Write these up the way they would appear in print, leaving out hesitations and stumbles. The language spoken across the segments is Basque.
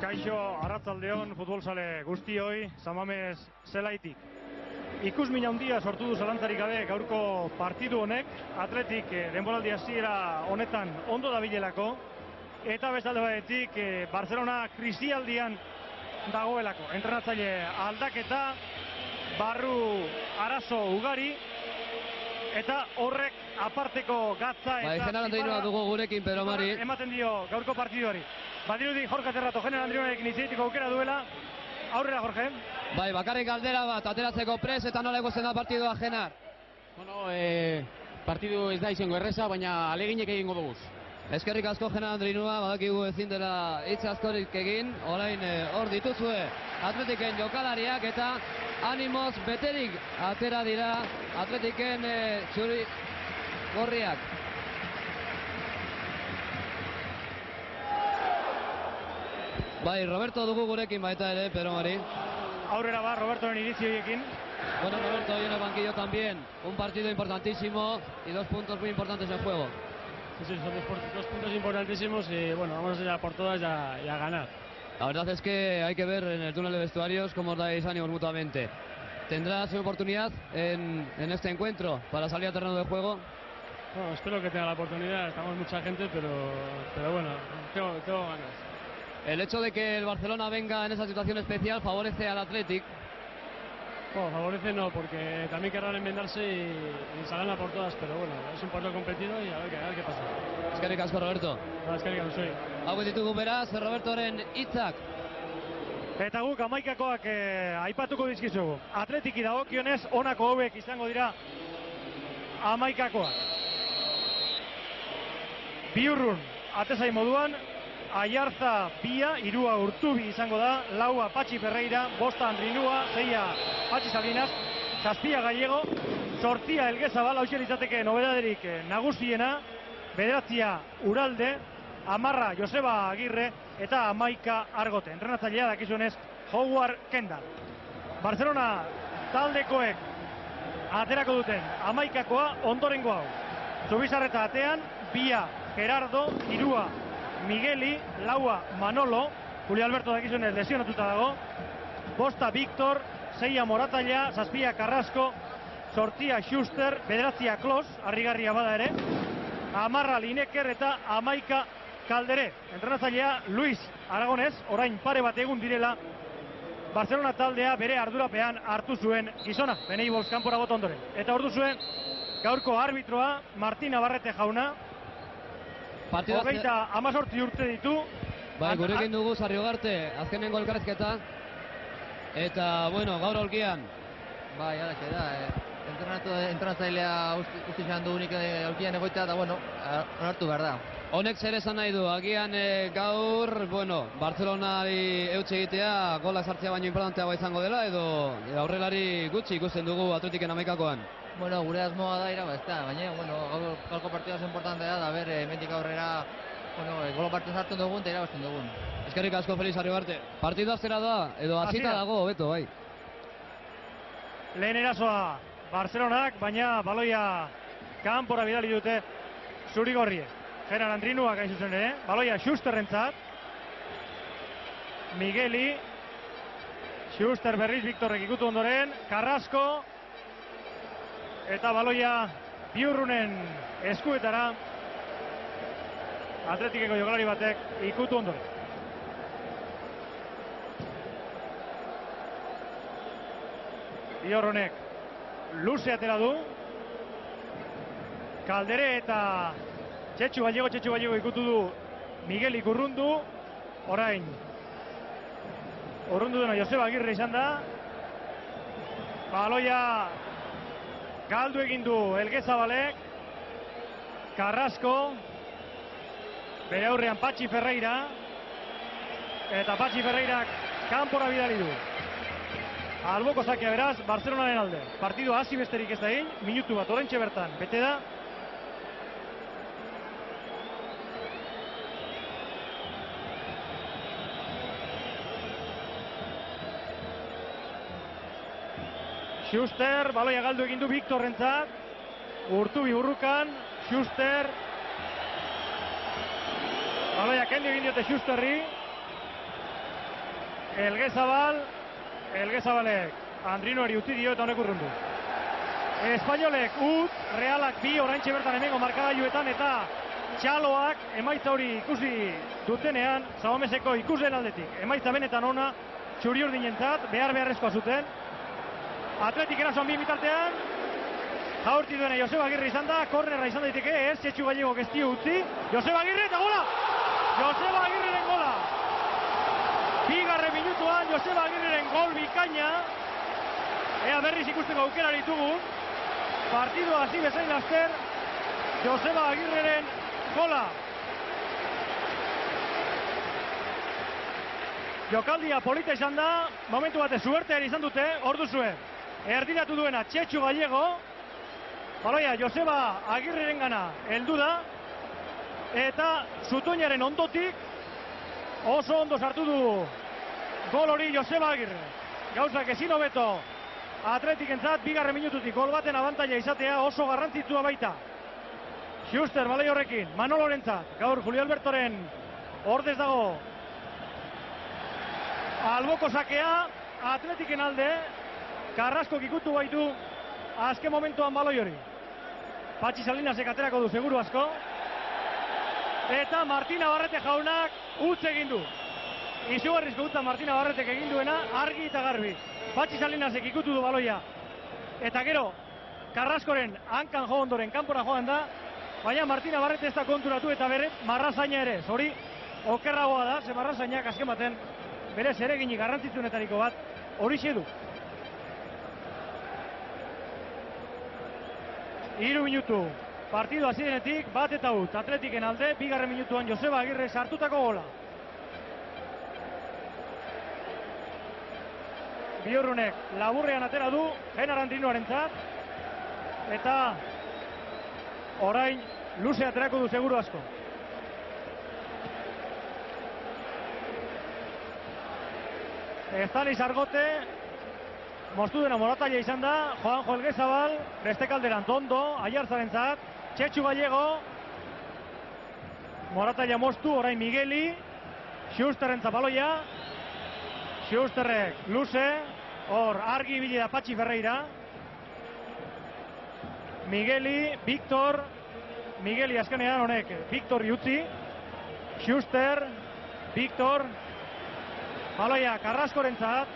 Kaixo, arratzaldeon, futbolzale guztioi, Samamez zelaitik. Ikusmin handia sortu du zalantzarik gabe gaurko partidu honek, Atletik denboraldi hasiera honetan ondo dabilelako, eta bestalde batetik Barcelona krisialdian dagoelako. Entrenatzaile aldaketa, barru arazo ugari, eta horrek aparteko gatza eta General Andreinoa dugu gurekin, Pedro Mari. Ematen dio gaurko partiduari. Badirudi Jorge Terrato, General Andreinoarekin izitiko aukera duela. Aurrera, Jorge. Bai, bakarrik galdera bat, ateratzeko pres eta nola ikusten da partidua, Genar? Bueno, partidu ez da izango erreza, baina aleginek egingo dugu. Eskerrik asko, General Andreinoa, badakigu ezin dela hitz askorik egin, orain hor dituzue Atletiken jokalariak eta animoz beterik atera dira Atletiken txuri gorriak. Bai, Roberto dugu gurekin baita ere, Pedro Mari. Aurrera va, Robertoren irizioiekin. Bueno, Roberto, hoy en el banquillo también. Un partido importantísimo y 2 puntos muy importantes en juego. Sí, son dos puntos importantísimos y bueno, vamos a ir a por todas y a ganar. La verdad es que hay que ver en el túnel de vestuarios cómo os dais ánimos mutuamente. ¿Tendrás oportunidad en este encuentro para salir al terreno de juego? Bueno, espero que tenga la oportunidad, estamos mucha gente, pero bueno, tengo ganas. El hecho de que el Barcelona venga en esa situación especial favorece al Athletic. Bueno, favorece no, porque también querrán enmendarse y salen a por todas, pero bueno, es un partido competido y a ver qué pasa. Eskerrik asko, Roberto. Eskerrik asko, soy. Hau ditugu beraz, Robertoren hitzak. Eta guk amaikakoak aipatuko dizkizugu. Atletiki dagokionez, honako hauek izango dira amaikakoak. Biurrun, atezain moduan, Aiarza Bia, 3 Urtubi izango da, 4 Patxi Ferreira, 5 Andrinua, 6 Patxi Salinas, 7 Gallego, 8 Elgezabal, hau izateke nobedaderik nagusiena, 9 Uralde, 10 Joseba Agirre eta 11 Argote. Entrenatzailea dakizuenez Howard Kendall. Barcelona taldekoek aterako duten 11koa ondorengo hau. Zubizarreta atean, 2 Gerardo, 3 Migueli, 4 Manolo, Julio Alberto dakizuenez lesionatuta dago, 5 Víctor, 6 Moratalla, 7 Carrasco, 8 Schuster, 9 Klos, harrigarria bada ere, 10 Lineker eta 11 Kaldere. Entrenatzailea Luis Aragonez, orain pare bat egun direla Barcelona taldea bere ardurapean hartu zuen gizona, Benei Bols kanpora bota ondoren. Eta hor duzuen gaurko arbitroa Martin Navarrete jauna, 18 urte ditu. Bai, gurekin dugu Sarriogarte, azkenengo elkarrizketa. Eta, bueno, gaur olkian. Bai, alaxe da, entrenatzailea uste izan du unik olkian egoita, eta bueno, onartu behar da. Honek zer esan nahi du, agian gaur, bueno, Barcelonari eutxe egitea golak sartzea baino importanteagoa izango dela, edo aurrelari gutxi ikusten dugu Atletiken amaikakoan. Bueno, gure asmoa da irabaztea, baina, bueno, gaurko partida oso importantea da, ber, hemendik aurrera, bueno, golo partidu sartu dugun eta irabazten dugun. Eskerrik asko, Felix Arribarte. Partidua zera da, edo hasita dago, beto, bai. Lehen erasoa Barcelonak, baina baloia kanpora bidali dute zurigorriek. General Andrinuak hain zuzen ere, baloia Schusterrentzat, Migueli, Schuster berriz Victorrek ikutu ondoren, Carrasco, eta baloia Biurrunen eskuetara, Atletikeko jokalari batek ikutu ondoren. Biurrunek luze atera du, Kaldere eta Txetxu Gallego ikutu du Miguel Ikurrundu, orain urrundu dena Joseba Agirre izan da, baloia galdu egin du Elgezabalek, Carrasco, bere aurrean Patxi Ferreira, eta Patxi Ferreirak kanpora bidali du. Alboko zakea beraz, Barcelonaren alde. Partidua hasi besterik ez da egin, minutu bat oraintxe bertan bete da. Schuster, baloia galdu egin du Victorrentzat, Urtubi burrukan, Schuster, baloia kendu egin diote Schusterri, Elgezabalek Andrinoari utzi dio eta honek urrundu. Espainolek Realak bi oraintxe bertan hemengo markagailuetan eta txaloak emaitza hori ikusi dutenean, Samameseko ikusleen aldetik. Emaitza benetan ona, txuri urdinentzat, beharrezkoa zuten. Atletik erasoan bi bitartean, jaurti duena Joseba Agirre izan da, kornerra izan daiteke, ez, Txetxu Gallego ez dio utzi. Joseba Agirre eta gola! Joseba Agirreren gola! Bigarren minutuan Joseba Agirreren gol bikaina. Ea berriz ikusteko aukera ditugu. Partidua hasi bezain laster, Joseba Agirreren gola. Jokaldia polita izan da, momentu batez suertean izan dute, hor duzue. Erdiratu duena Txetxu Gallego, baloia Joseba Agirreren gana heldu da, eta Zutoinaren ondotik oso ondo sartu du gol hori Joseba Agirre. Gauzak ezin hobeto Atletikentzat, bigarren minututik gol baten abantaila izatea oso garrantzitsua baita. Schuster baloi horrekin, Manolorentzat, gaur Julio Albertoren ordez dago alboko sakea, Atletiken alde, Carrasco ikutu baitu azken momentuan baloi hori. Patxi Salinasek aterako du seguru asko. Eta Martina Barrete jaunak utz egin du. Izugarrizko utza Martina Barretek egin duena, argi eta garbi. Patxi Salinasek ikutu du baloia. Eta gero, Carrascoren hankan jo ondoren kanpora joan da, baina Martina Barrete ez da konturatu eta bere Marrazaina ere. Hori okerragoa da, ze Marrazainak azken baten bere zereginik garrantzitsuenetariko bat horixe du. 3 minutu partidu hasirenetik bat eta ut Atletiken alde, bigarren minutuan Joseba Agirre sartutako gola. Biurrunek laburrean atera du Genar Andrinoarentzat eta orain luze aterako du seguru asko. Estanis Argote, moztu dena Morataia izan da, Juanjo Elgezabal, beste kalderan Tondo, Aiartzarentzat, Txetxu Gallego, Morataia moztu, orain Migueli, Schusterrentza baloia, Schusterrek luze, hor argi ibili da Patxi Ferreira, Migueli, Victor, Migueli azkenean honek, Victor utzi, Schuster, Victor, baloia Carrascorentzat,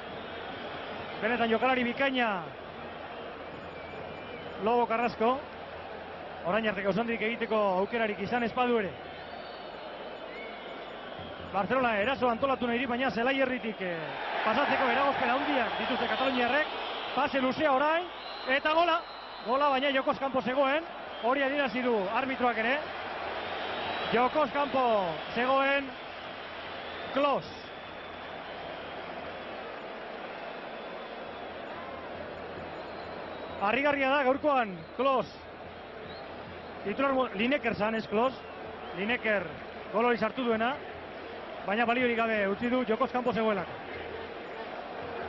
benetan jokalari bikaina Lobo Carrasco, orain arte gauzandik egiteko aukerarik izan espadu ere. Barcelona eraso antolatu nahi, baina zelai herritik pasatzeko eragozpen handiak dituzte kataluniarrek, pase luzea orain, eta gola, baina jokoz kanpo zegoen, hori adierazi du arbitroak ere, jokoz kanpo zegoen Klos. Harrigarria da gaurkoan Klos. Titular Lineker zan ez Klos. Lineker gol hori sartu duena, baina baliorik gabe utzi du jokoz kanpo zegoelako.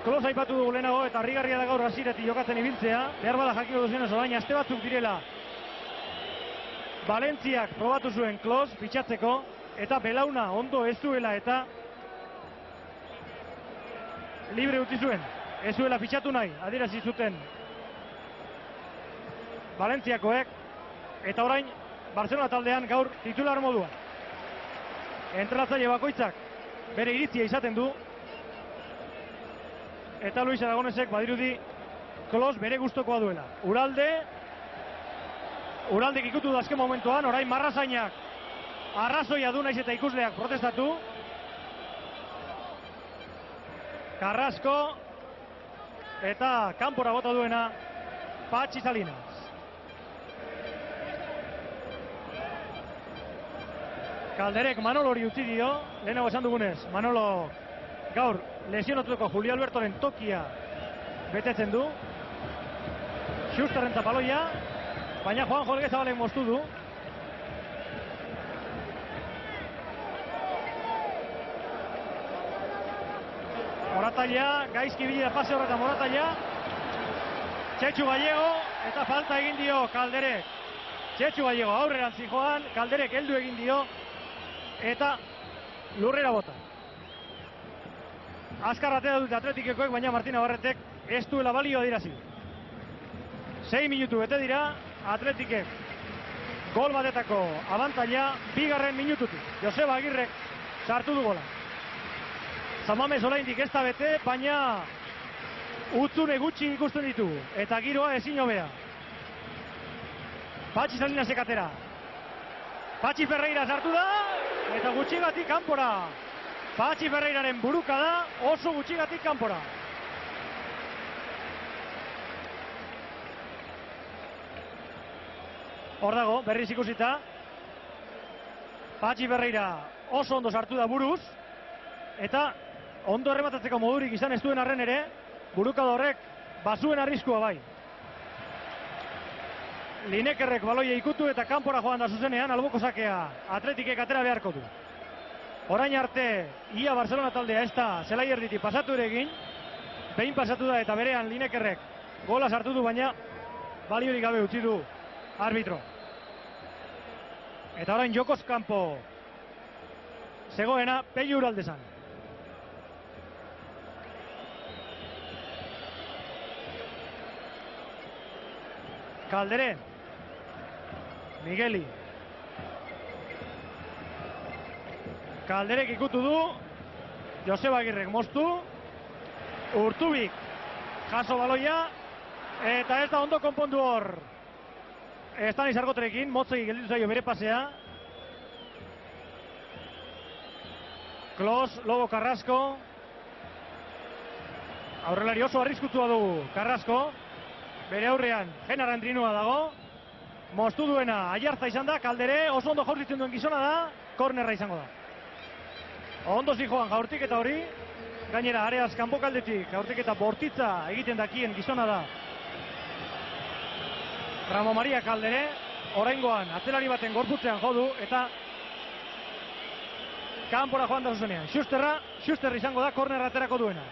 Klos aipatu dugu lehenago eta harrigarria da gaur hasieratik jokatzen ibiltzea. Behar bada jakiko duzenez orain aste batzuk direla Valentziak probatu zuen Klos pitxatzeko eta belauna ondo ez duela eta libre utzi zuen. Ez zuela pitxatu nahi, adierazi zuten Valentziakoek, eta orain Barcelona taldean gaur titular moduan. Entrenatzaile bakoitzak bere iritzia izaten du, eta Luis Aragonesek badirudi Klos bere gustokoa duela. Uraldek ikutu da azken momentuan, orain Marrazainak arrazoia du naiz eta ikusleak protestatu. Carrasco eta kanpora bota duena Patxi Salinas. Kalderek Manolo hori utzi dio, lehenago esan dugunez, Manolo gaur lesionatuko Julio Albertoren tokia betetzen du. Schusterrentza baloia, baina Juanjo Elgezabalen moztu du. Morataia, gaizki bidea pase horretan Morataia. Txetxu Gallego, eta falta egin dio Kalderek. Txetxu Gallego aurreran zijoan, Kalderek heldu egin dio, eta lurrera bota. azkar atea dute Atletikekoek, baina Martin Navarretek ez duela balio adirazi. 6 minutu bete dira, Atletikek gol batetako abantaila bigarren minututik. Joseba Agirrek sartu du gola. San Mames oraindik ez da bete, baina utzune gutxi ikusten ditu eta giroa ezin hobea. Patxi Salinasek atera. Patxi Ferreira sartu da eta gutxigatik kanpora. Patxi Ferreiraren buruka da, oso gutxigatik kanpora. Hor dago, berriz ikusita. Patxi Ferreira oso ondo sartu da buruz eta ondo errematatzeko modurik izan ez duen arren ere, burukada horrek bazuen arriskua bai. Linekerrek baloia ikutu eta kanpora joan da zuzenean, alboko sakea Atletikek atera beharko du. Orain arte, ia Barcelona taldea ez da zelai erditik pasatu ere egin, behin pasatu da eta berean Linekerrek gola sartu du, baina baliorik gabe utzi du arbitro. Eta orain jokoz kanpo zegoena Pello Uraldezan. Kaldere, Migueli. Kalderek ikutu du, Joseba Agirrek moztu, Urtubik jaso baloia, eta ez da ondo konpondu hor. Estaniz Argoterekin, motzegi gelditu zaio bere pasea. Klos, Lobo Carrasco. Aurrelari oso arriskutsua dugu Carrasco. Bere aurrean, Genara Andrinua dago. Moztu duena, Aiartza izan da, Kaldere, oso ondo jaurtitzen duen gizona da, kornerra izango da. Ondo zijoan jaurtiketa hori, gainera areaz kanpokaldetik jaurtiketa bortitza egiten dakien gizona da. Ramo Maria Kaldere, oraingoan atzelari baten gorputzean jodu eta kanpora joan da zuzenean. Schuster izango da kornerra aterako duena.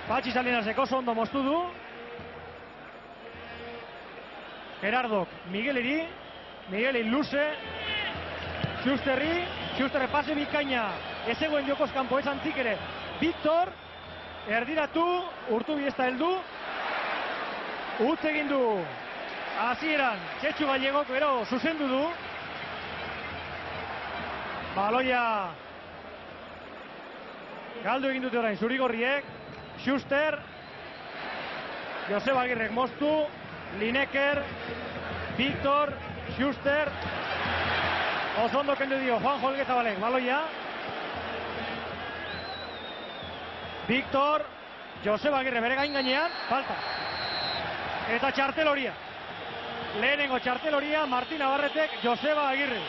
Patxi Salinasek oso ondo moztu du. Gerardok Migueli luze. Schusterre pase bikaina. Ez egoen jokoz kanpo ez antzik ere. Victor, erdiratu, Urtubi ez da heldu. Utz egin du. Hasieran, Txetxu Gallegok gero zuzendu du. Baloia galdu egin dute orain zurigorriek. Schuster, Joseba Agirrek moztu, Lineker, Victor, Schuster, oso ondo kendu dio Juanjo Elgezabalek baloia. Victor, Joseba Agirre bere gainean, falta. Eta txartel horia. Lehenengo txartel horia, Martin Navarretek, Joseba Agirre.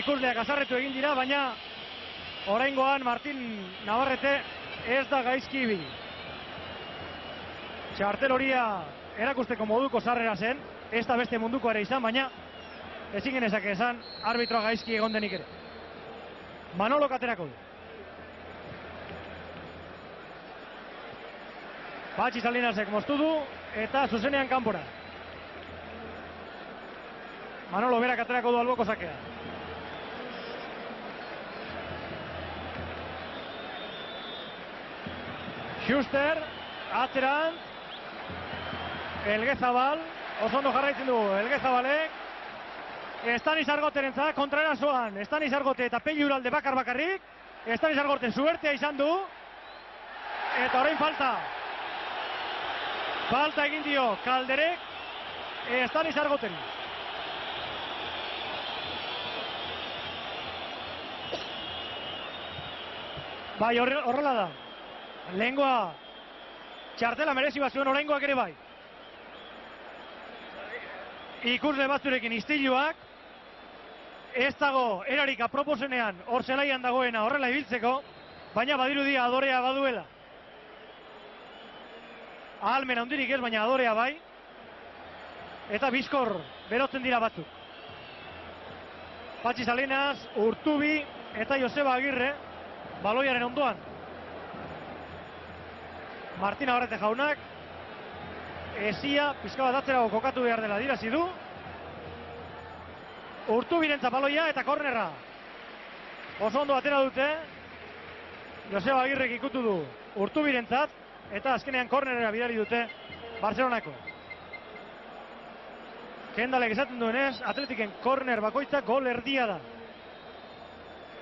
Ikusleak azarretu egin dira, baina oraingoan Martin Navarrete ez da gaizki ibili. Txartel horia erakusteko moduko sarrera zen, ez da beste munduko ere izan, baina ezin genezake esan arbitroa gaizki egon denik ere. Manolo katerako du. Patxi Salinasek moztu du eta zuzenean kanpora. Manolo berak aterako du alboko sakea. Schuster, atzeran, Elgezabal, oso ondo jarraitzen du Elgezabalek, Estaniz Argoterentzat kontraerasoan, Estaniz Argote eta Pello Uralde bakarrik, Estaniz Argote suertea izan du, eta orain falta egin dio Kalderek, Estaniz Argoten. Bai, horrela da. Lehengoa txartela merezi bat zuen, oraingoak ere bai. Ikusle batzurekin istiluak, ez dago erarik aproposenean hor zelaian dagoena horrela ibiltzeko, baina badirudia adorea baduela. Ahalmen handirik ez, baina adorea bai. Eta bizkor berotzen dira batzuk. Patxi Salinas, Urtubi eta Joseba Agirre baloiaren ondoan. Martin Navarrete jaunak ezia pizka bat atzerago kokatu behar dela dirazi du. Urtubirentza baloia eta kornerra. Oso ondo atera dute. Joseba Agirrek ikutu du Urtubirentzat eta azkenean kornerera bidali dute Barcelonako. Kendalek esaten duenez, Atletiken korner bakoitza gol erdia da.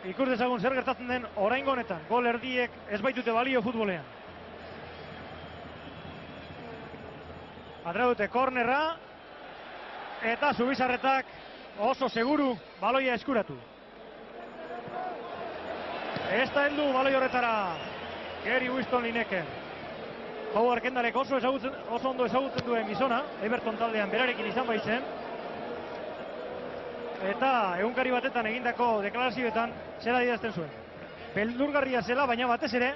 Ikus dezagun zer gertatzen den oraingo honetan. Gol erdiek ez baitute balio futbolean. Atera dute kornerra eta Zubizarretak oso seguru baloia eskuratu. Ez da heldu baloi horretara Gary Winston Lineker. Howard Kendalek oso ondo ezagutzen duen gizona, Everton taldean berarekin izan baitzen. Eta egunkari batetan egindako deklarazioetan zera idazten zuen. Beldurgarria zela, baina batez ere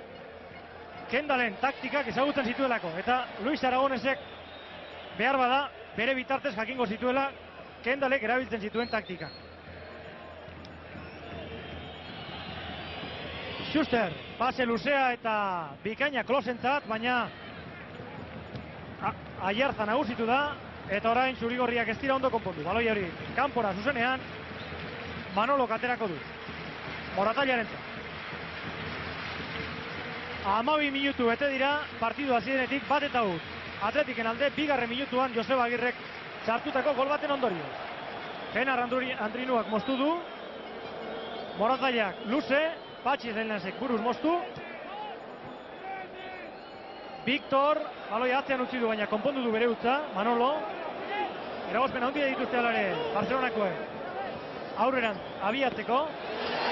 Kendalen taktikak ezagutzen zituelako. Eta Luis Aragonesek behar bada bere bitartez jakingo zituela Kendalek erabiltzen zituen taktikak. Schuster, pase luzea eta bikaina Klosentzat, baina Aiarza nagusitu da, eta orain zurigorriak ez dira ondo konpondu. Baloi hori kanpora zuzenean, Manolo aterako du. Moratailarentzat. 12 minutu bete dira, partidu hasieretik bat eta ut. Atletiken alde, bigarren minutuan Joseba Agirrek sartutako gol baten ondorio. Jenar Andrinuak moztu du, Morataileak luze, Patxi Zelenasek buruz moztu. Victor, baloia atzean utzi du, baina konpondu du bere utza, Manolo. Eragozpen handia dituzte alare Barcelonakoek. Aurreran abiatzeko.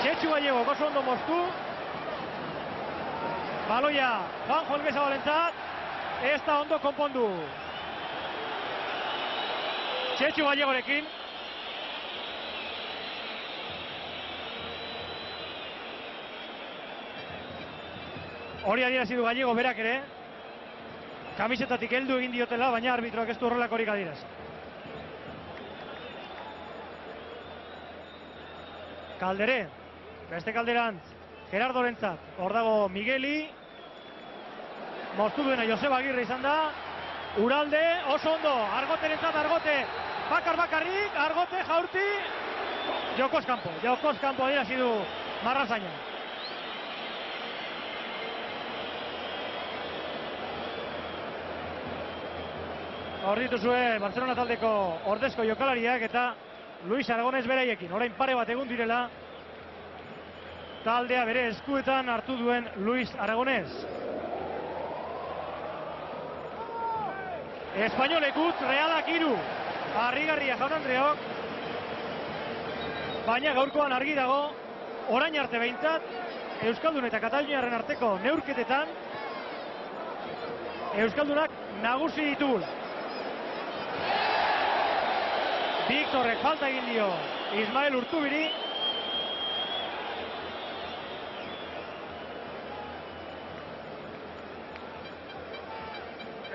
Txetxu Gallego oso ondo moztu. Baloia Juanjo Elgezabalentzat. Ez da ondo konpondu. Txetxu Gallegorekin. Hori adierazi du Gallego berak ere. Kamisetatik heldu egin diotela, baina arbitroak ez du horrelakorik adierazi. Kaldere, beste kalderantz, Gerardorentzat, hor dago Migueli. Moztu duena Joseba Agirre izan da. Uralde, oso ondo, Argoterentzat Argote. Bakarrik, Argote, Jaurti. Jokoz kanpo adierazi du Marrazaina. Hor dituzue Barcelona taldeko ordezko jokalariak eta Luis Aragones beraiekin. Orain pare bat egun direla taldea bere eskuetan hartu duen Luis Aragones. Espainolek utz, Realak 3. Harrigarria Jaun Andreok. Baina gaurkoan argi dago, orain arte behintzat, Euskaldun eta Kataluniarren arteko neurketetan, Euskaldunak nagusi ditugula. Victorrek falta egin dio Ismael Urtubiri.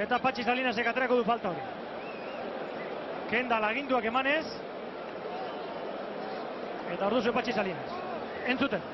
Eta Patxi Salinasek aterako du falta hori. Kendal aginduak emanez. Eta orduzu Patxi Salinas. Entzuten.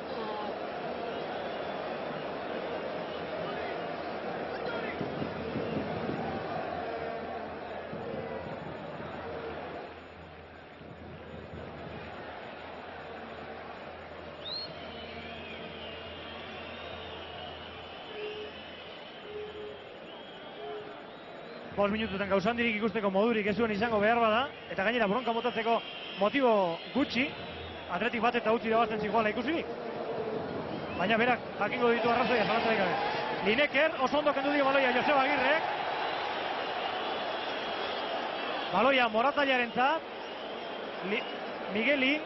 Bost minututan gauzandirik ikusteko modurik ez zuen izango behar bada, eta gainera bronka motatzeko motibo gutxi, Atletik bat eta utzi irabazten zikoala ikusirik. Baina berak jakingo ditu arrazoia zalantzarik gabe. Lineker, oso ondo kendu dio baloia Joseba Agirrek. Baloia Moratailarentzat. Migueli.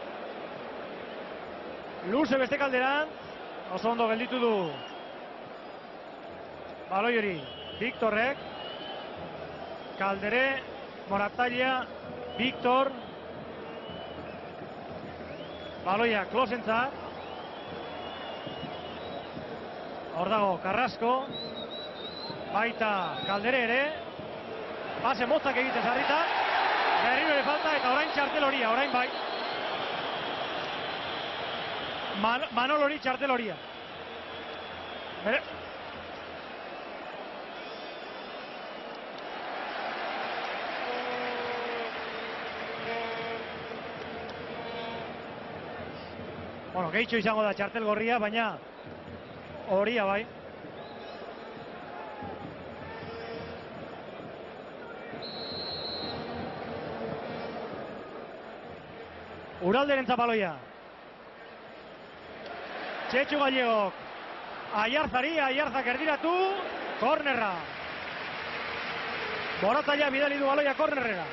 Luze beste kalderan. Oso ondo gelditu du baloi hori Victorrek. Kaldere, Morataila, Victor. Baloia Klosentzat. Hor dago Carrasco. Baita Kaldere ere. Pase motzak egitez harrita. Berriro ere falta eta orain txartel horia, orain bai. Manol hori txartel horia. Bueno, gehitxo izango da txartel gorria, baina horia bai. Uralderen zapaloia. Txetxu Gallegok. Aiarzari, Aiarzak erdiratu. Kornerra. Moratalla bidali du baloia kornerrera.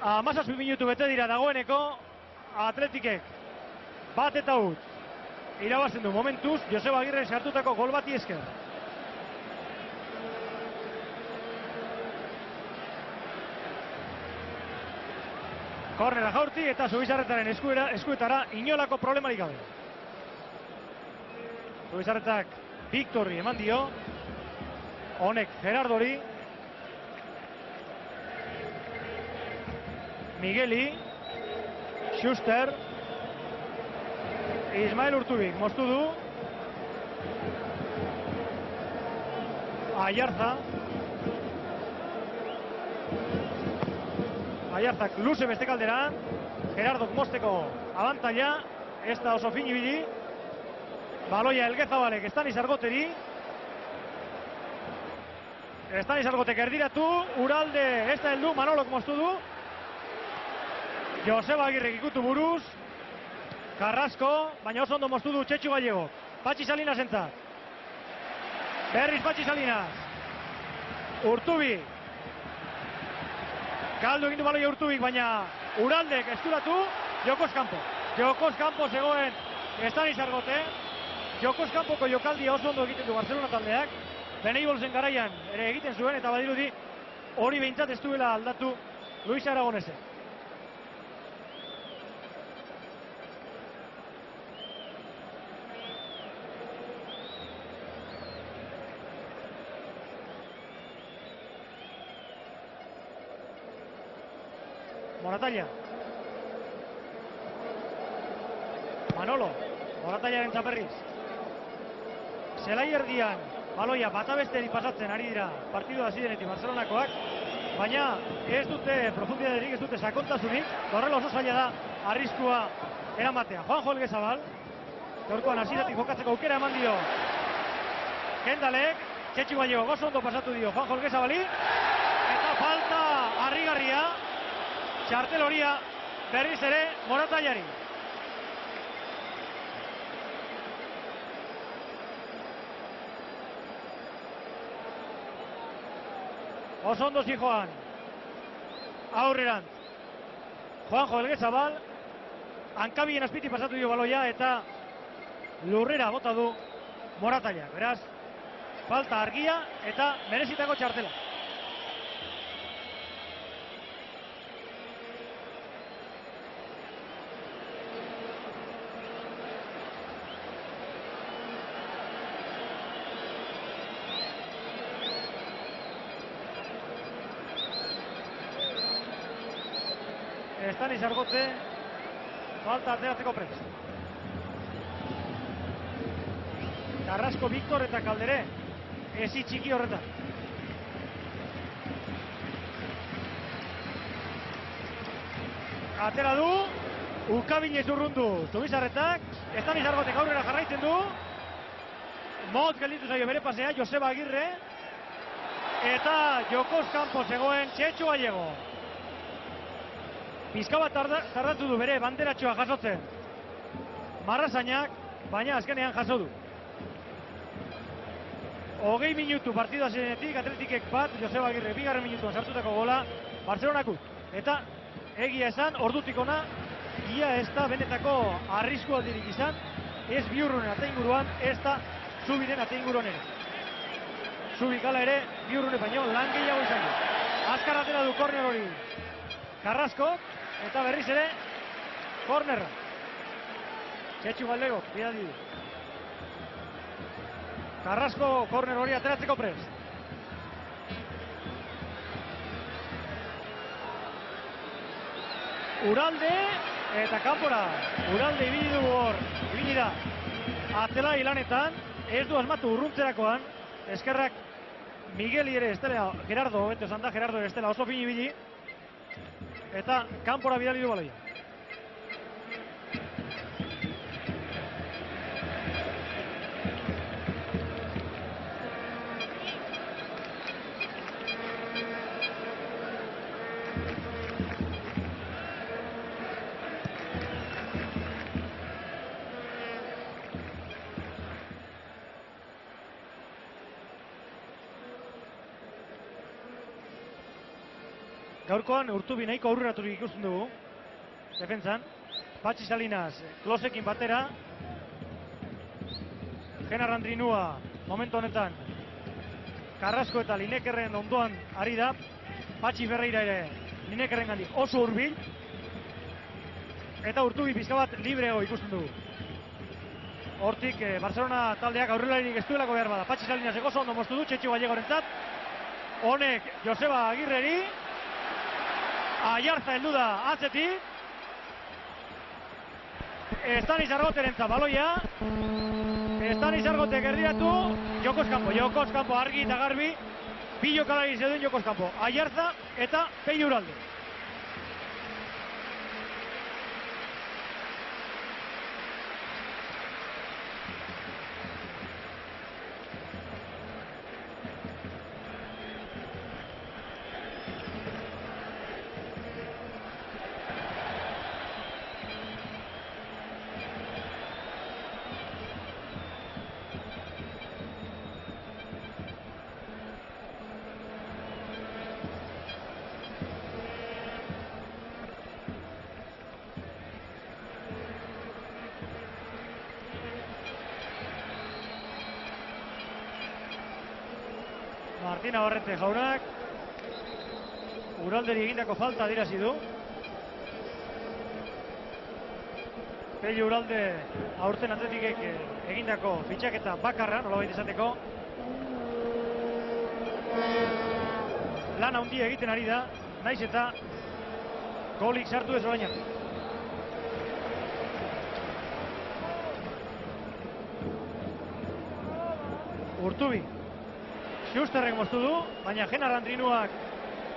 Amazazpi minutu bete dira dagoeneko. Atletikek bat eta ut irabazten du momentuz Joseba Agirre sartutako gol bati esker. Kornera jaurti eta Zubizarretaren eskuetara inolako problemarik gabe. Zubizarretak Victorri eman dio. Honek Gerardori. Migueli. Schuster. Ismael Urtubik moztu du. Aiarza. Aiarzak luze beste kaldera. Gerardok mozteko abantaila. Ez da oso fin ibili. Baloia Elgezabalek Estanis Argoteri. Estanis Argotek erdiratu. Uralde ez da heldu. Manolok moztu du. Joseba Agirrek ikutu buruz. Carrasco, baina oso ondo moztu du Txetxu Gallego. Patxi Salinas entzat. Berriz Patxi Salinas. Urtubi. Galdu egin du baloia Urtubik, baina Uraldek eskuratu. Jokoz kanpo. Jokoz kanpo zegoen Estanis Argote. Jokoz kanpoko jokaldia oso ondo egiten du Barcelona taldeak. Beneibolsen garaian ere egiten zuen, eta badirudi hori behintzat ez duela aldatu Luis Aragonese. Moratalla. Manolo. Moratallaren txaperriz. Zelai erdian baloia bata besteari pasatzen ari dira partidu hasieratik Barcelonakoak, baina ez dute profundidaderik, ez dute sakontasunik. Horrela oso zaila da arriskua eramatea. Juanjo Elgezabal. Gaurkoan hasieratik jokatzeko aukera eman dio Kendalek. Txetxu Gallego oso ondo pasatu dio Juanjo Elgezabali. Eta falta harrigarria. Txartel horia berriz ere Moratallari. Oso ondo zijoan. Aurrerant. Juanjo Elgezabal. Hankabien azpiti pasatu dio baloia eta lurrera bota du Moratalla. Beraz, falta argia eta merezitako txartela. Estanis Argotze, falta ateratzeko prest. Carrasco, Victor eta Kaldere, ezi txiki horretan. Atera du, Ukabinez urrundu Zubizarretak, Estanis Argotek aurrera jarraitzen du. Mot gelditu zaio bere pasea, Joseba Agirre. Eta jokoz kanpo zegoen Txetxu Gallego. Pizka bat tardatu du bere banderatxoa jasotzen Marrazainak, baina azkenean jaso du. 20 minutu partida zenetik, Atletikek bat, Joseba Agirre bigarren minutuan sartutako gola Barcelonakut. Eta egia esan, ordutik ona, ia ez da benetako arrisku aldirik izan, ez Biurrunen ateinguruan, ez da Zubiren ateinguruan ere. Zubik ala ere, Biurrunen baino lan gehiago izan du. Azkar atera du korner hori Carrasco. Eta berriz ere, kornerra. Txetxu Gallego, bidali du. Carrasco, korner hori ateratzeko prest. Uralde, eta kanpora. Uralde ibili du hor, ibili da. Atzela hilanetan, ez du asmatu urruntzerakoan. Eskerrak Migueli ere estela, Gerardo, beto esan da, Gerardo ere estela oso fin ibili. eta kanpora bidali du baloia. Gaurkoan Urtubi nahiko aurreraturik ikusten dugu defentsan. Patxi Salinas Klosekin batera. Jenar Andrinua momentu honetan Carrasco eta Linekerren ondoan ari da. Patxi Ferreira ere Linekerren gandik oso hurbil. Eta Urtubi pizka bat librego ikusten dugu. Hortik Barcelona taldeak aurrelaririk ez duelako behar bada. Patxi Salinas oso ondo moztu du Txetxu Gallegorentzat. Honek Joseba Agirreri. Aiartza heldu da atzetik. Estanis Argoterentzat baloia. Estanis Argotek erdiratu. Jokoz kanpo argi eta garbi. Bi jokalari zeuden jokoz kanpo. Aiartza eta Pello Uralde. Martina Barrete jaunak Uralderi egindako falta adirazi du. Pello Uralde aurten Atletikek egindako fitxaketa bakarra, nolabait esateko. Lan handia egiten ari da, naiz eta golik sartu ez orain arte. Urtubi Schusterrek moztu du, baina Jenar Andrinuak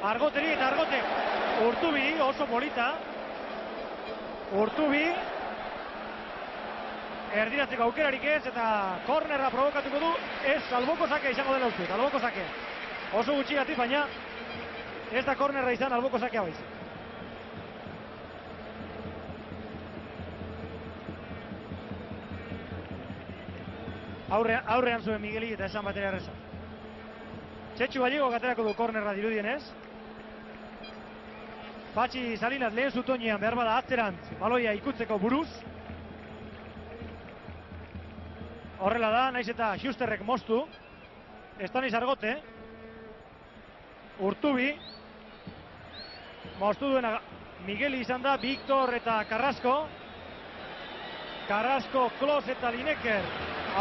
Argoteri eta Argotek Urtubi oso polita. Urtubi erdiratzeko aukerarik ez eta kornerra provokatuko du. Ez alboko sake izango dela uste, alboko sake. Oso gutxigatik, baina ez da kornerra izan alboko sakea baiz. Aurrean zuen Migueli eta esan batera erreza. Txetxu Gallego aterako du kornerra dirudienez. Patxi Salinas lehen zutoinean behar bada atzerantz baloia ikutzeko buruz. Horrela da, naiz eta Schusterrek moztu. Estanis Argote. Urtubi. Moztu duena Migueli izan da, Victor eta Carrasco. Carrasco, Klos eta Lineker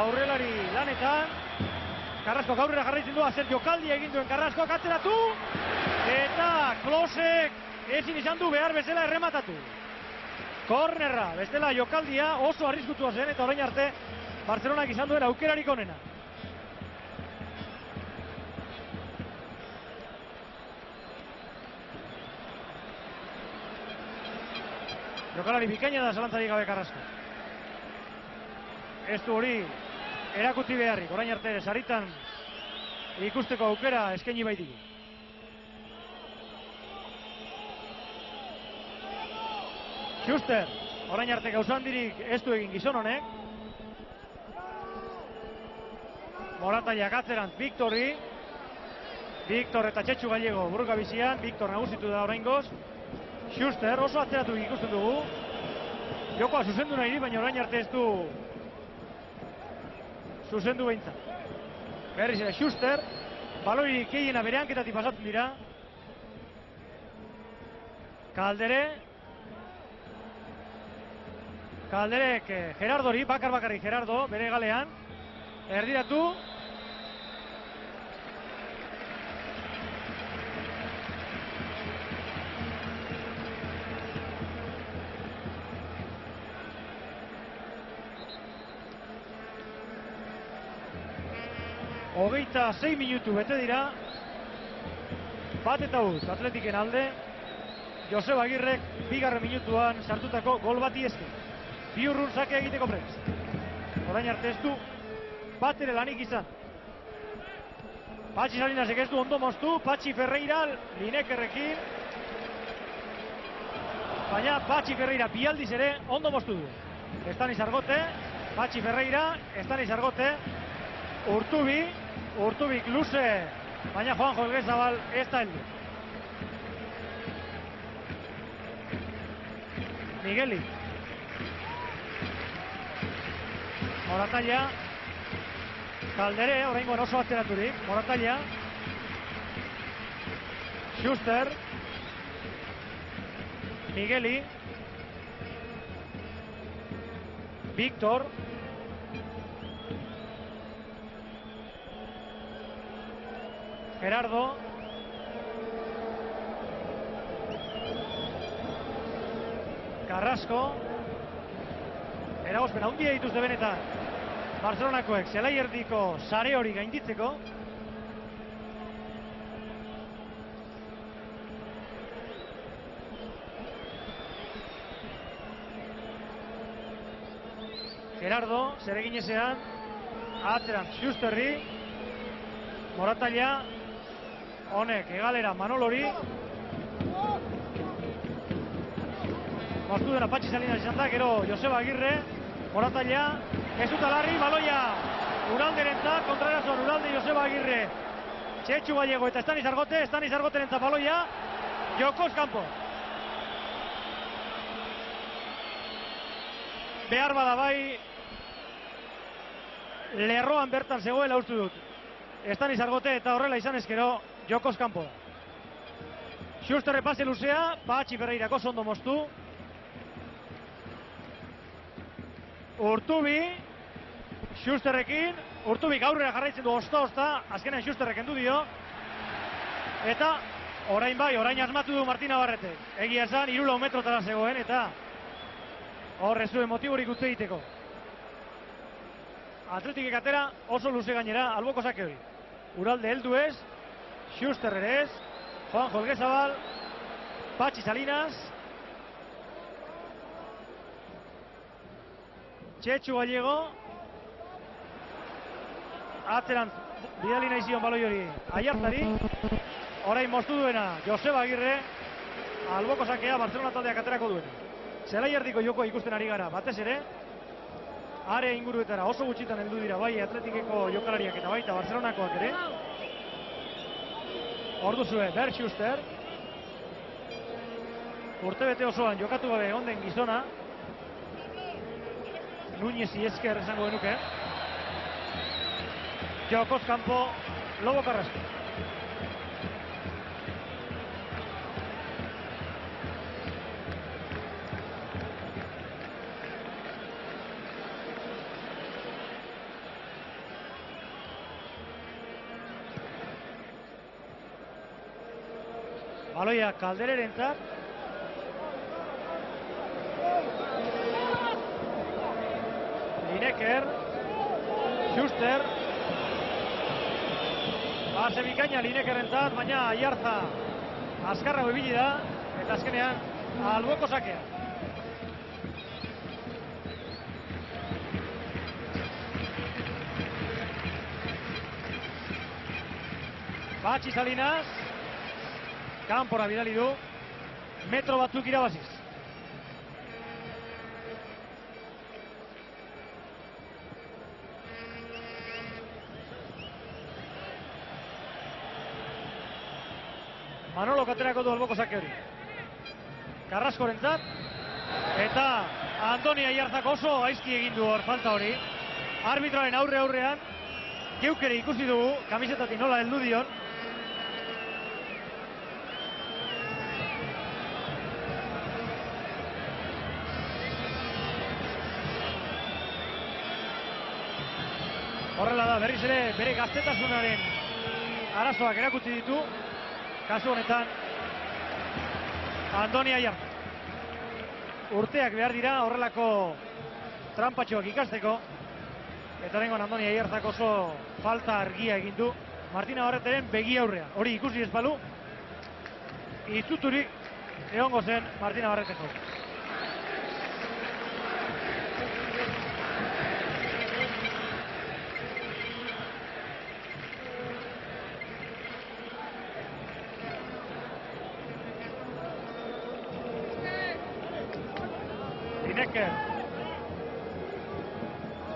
aurrelari lanetan. Carrasco aurrera jarraitzen du, zer jokaldia egin duen Carrasco atzeratu. Eta Klosek ezin izan du behar bezala errematatu. Kornerra, bestela jokaldia oso arriskutua zen eta orain arte Barcelonak izan duen aukerarik onena. Jokalari bikaina da zalantzarik gabe Carrasco. Ez du hori erakutsi beharrik, orain arte saritan ikusteko aukera eskaini baitigu. Schuster, orain arte gauza handirik ez du egin gizon honek. Morataiak atzerantz Victorri. Victor eta Txetxu Gallego burruka bizian, Victor nagusitu da oraingoz. Schuster oso atzeratu ikusten dugu. Jokoa zuzendu nahi, baina orain arte ez du zuzendu behintzat. Berriz ere Schuster, baloi gehiena bere hanketatik pasatzen dira. Kalderek Gerardori, bakarrik Gerardo, bere galean. Erdiratu. Hogeita 6 minutu bete dira. Bat eta ut Atletiken alde. Joseba Agirrek bigarren minutuan sartutako gol bati esker. Bi urrun sake egiteko prest. Orain arte ez du bat ere lanik izan. Patxi Salinasek ez du ondo moztu, Patxi Ferreira Linekerrekin. Baina Patxi Ferreira bi aldiz ere ondo moztu du. Estaniz Argote, Patxi Ferreira, Estaniz Argote, Urtubik luze, baina Juanjo Elgezabal ez da heldu. Migueli. Moratalla. Kaldere, oraingoan oso atzeraturik. Moratalla. Schuster. Migueli. Víctor. Gerardo. Carrasco. Eragozpen handia dituzte benetan Barcelonakoek zelai erdiko sare hori gainditzeko. Gerardo, zeregin ezean, atzeran Schusterri, Moratalla, honek egalera Manolori, moztu dena Patxi Salinas izan da, gero Joseba Agirre, Moratalla, ez dut alarri, baloia, Uralderentzat, kontrarazon Uralde, Joseba Agirre, Txetxu Gallego eta Estaniz Argoterentzat baloia, jokoz kanpo. Behar bada bai, lerroan bertan zegoela uste dut. Estaniz Argote eta horrela izan ezkero, jokoz kanpo. Schusterre pase luzea, Patxi Ferreirako ondo moztu. Urtubi, Schusterrekin, Urtubik aurrera jarraitzen du osta, azkenean Schusterrek kendu dio. Eta orain bai, orain asmatu du Martin Navarrete. Egia esan, 3 metrotara zegoen eta hor ez zuen motiborik utzi egiteko. Atletikek atera oso luze gainera, alboko sake hori. Uralde heldu ez, Schuster ere ez, Juanjo Elgezabal, Patxi Salinas, Txetxu Gallego, atzeran bidali nahi zion baloi hori Aiartzari, orain moztu duena Joseba Agirre, alboko sakea Barcelona taldeak aterako duen. Zelai erdiko jokoa ikusten ari gara, batez ere, area inguruetara oso gutxitan heldu dira bai Atletikeko jokalariak eta baita Barcelonakoak ere. Orduzue, Bert Schuster, urtebete osoan jokatu gabe egon den gizona, Nuñezi esker esango genuke. Jokoz kanpo, Lobo Carrasco. Baloia Kaldererentzat. Lineker, Schuster, base bikaina Linekerrentzat, baina Aiartza azkarrago ibili da, eta azkenean alboko sakea. Patxi Salinas, kanpora bidali du, metro batzuk irabaziz. Manolo katerako du alboko sake hori. Carrascorentzat, eta Andoni Aiartzak oso gaizki egin du hor falta hori. Arbitroaren aurrean, geuk ere ikusi dugu, kamisetatik nola heldu dion. Horrela da, berriz ere bere gaztetasunaren arazoak erakutsi ditu. Kasu honetan, Andoni Aiartza. Urteak behar dira horrelako trampatxoak ikasteko. Eta oraingoan Andoni Aiartzak oso falta argia egin du. Martin Navarreteren begi aurrean. Hori ikusi ez balu, izuturik egongo zen Martin Navarrete jau. Lineker,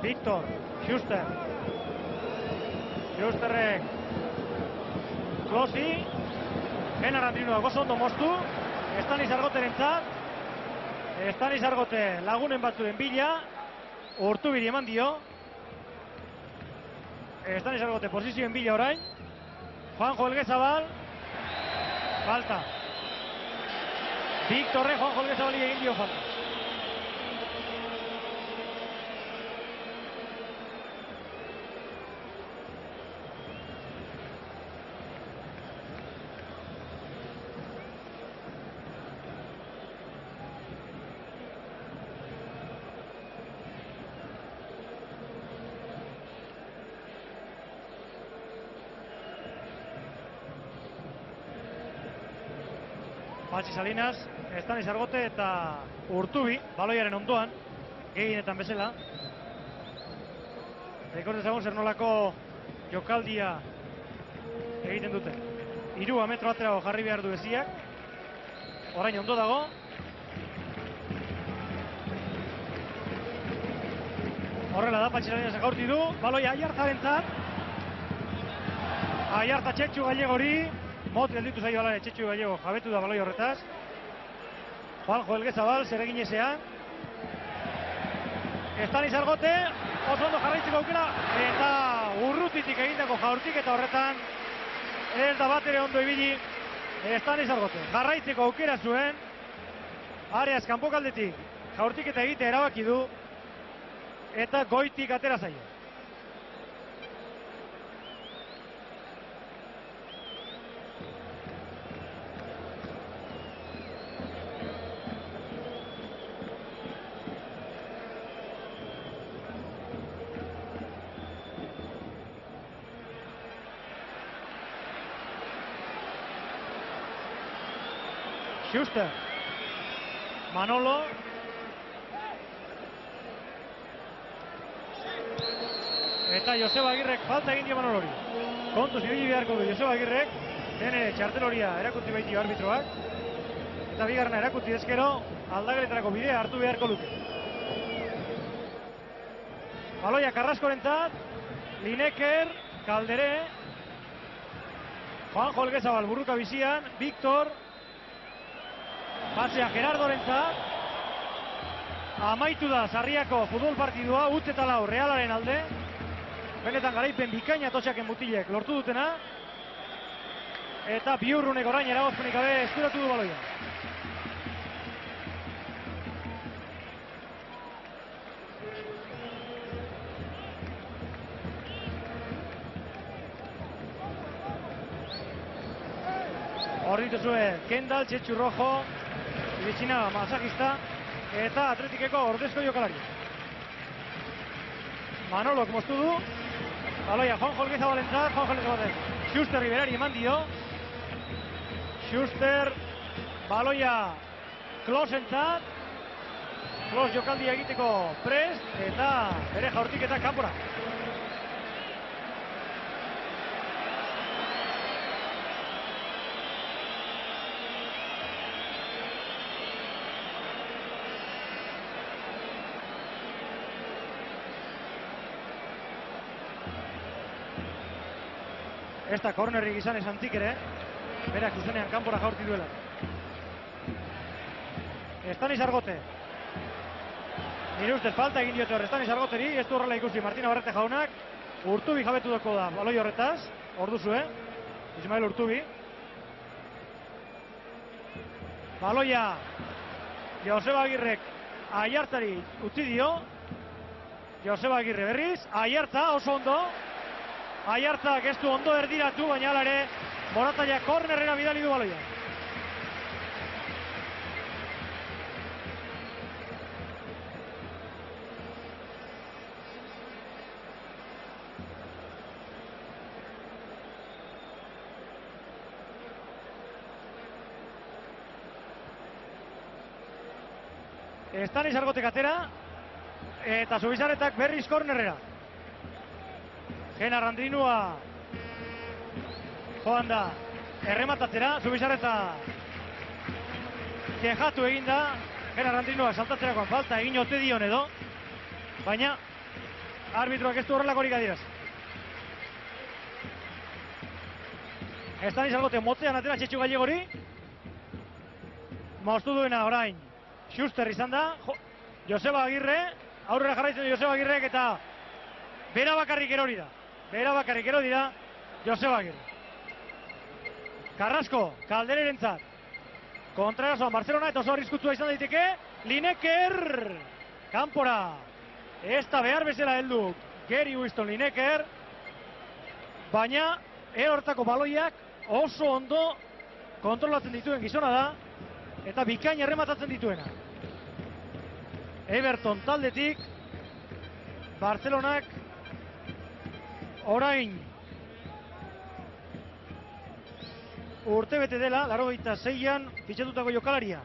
Víctor, Schusterrek, Klosi, Benar Andrinua gozo ondo moztu, Estaniz Argoterentzat, Estaniz Argote lagunen batzuen bila, Urtubiri eman dio, Estaniz Argote posizioen bila orain, Juanjo Elgezabal, falta. Víctorre Juanjo Elgezabali egin dio falta. Patxi Salinas, Estaniz Argote eta Urtubi, baloiaren ondoan, gehienetan bezala. Ekor dezagun zer nolako jokaldia egiten dute. 3 metro aterago jarri behar du eziak. Orain ondo dago. Horrela da, Patxi Salinas gaurti du, baloia Aiartzarentzat. Aiartza Txetxu Gallegori. Mot gelditu zaio alare Txetxu Gallego jabetu da baloi horretaz. Juanjo Elgezabal, zer egin ezean. Estaniz Argote, oso ondo jarraitzeko aukera, eta urrutitik egindako jaurtik eta horretan ez da bat ere ondo ibili Estaniz Argote. Jarraitzeko aukera zuen, areaz kanpokaldetik jaurtik eta egite erabaki du, eta goitik atera zaio. Schuster, Manolo, eta Joseba Agirrek falta egin dio Manolori. Kontuz ibili beharko du Joseba Agirrek, dene txarteloria erakutzi baitio arbitroak, eta bigarrena erakutzi ezkero aldageletarako bidea hartu beharko luke. Baloia Carrascorentzat, Lineker, Kaldere, Juanjo Elgezabal burruka bizian, Víctor, pasea Gerardorentzat, amaitu da Sarriako futbol partidua, utz eta lau Realaren alde, benetan garaipen bikaina Totxaken mutilek lortu dutena, eta Biurrunek orain eragozpenik gabe eskuratu du baloia. Hor dituzue Kendall, Txetxu Rojo, Iritxina masajista eta Atletikeko ordezko jokalari. Manolok moztu du, baloia Juanjo Elgezabalentzat, Juanjo Elgezabalen Schuster Riberari eman dio. Schuster, baloia Klosentzat, Klos jokaldia egiteko prest eta bere jaurtik eta kanpora. Ez da kornerrik izan esantik ere, berak zuzenean kanpora jaurti duela. Estaniz Argote. Nire ustez falta egin diote hor Estaniz Argoteri, ez du horrela ikusi Martin Navarrete jaunak. Urtubi jabetu dako da baloi horretaz, hor duzue, Ismael Urtubi. Baloia Joseba Agirrek Aiartzari utzi dio. Joseba Agirre berriz, Aiartza oso ondo. Aiartzak ez du ondo erdiratu, baina hala ere Morataia kornerrera bidali du baloia. Estanis Argotek atera, eta Zubizarretak berriz kornerrera. Genar Andrinua joan da errematatzera, Zubizarreta kejatu egin da, Genar Andrinua saltatzerakoan falta egin ote dion edo, baina arbitroak ez du horrelakorik adieraz. Estanis Argote motzean atera Txetxu Gallegori, moztu duena orain Schuster izan da, Joseba Agirre, aurrera jarraitzen du Joseba Agirrek eta bera bakarrik erori da. Bera bakarrik erori da Joseba Agirre. Carrasco, Kaldererentzat. Kontrarazoan Barcelona eta oso arriskutsua izan daiteke. Lineker! Kanpora. Ez da behar bezala heldu Gary Winston Lineker. Baina hortako baloiak oso ondo kontrolatzen dituen gizona da. Eta bikain errematatzen dituena. Everton taldetik Barcelonak orain urtebete dela, 86an fitxatutako jokalaria.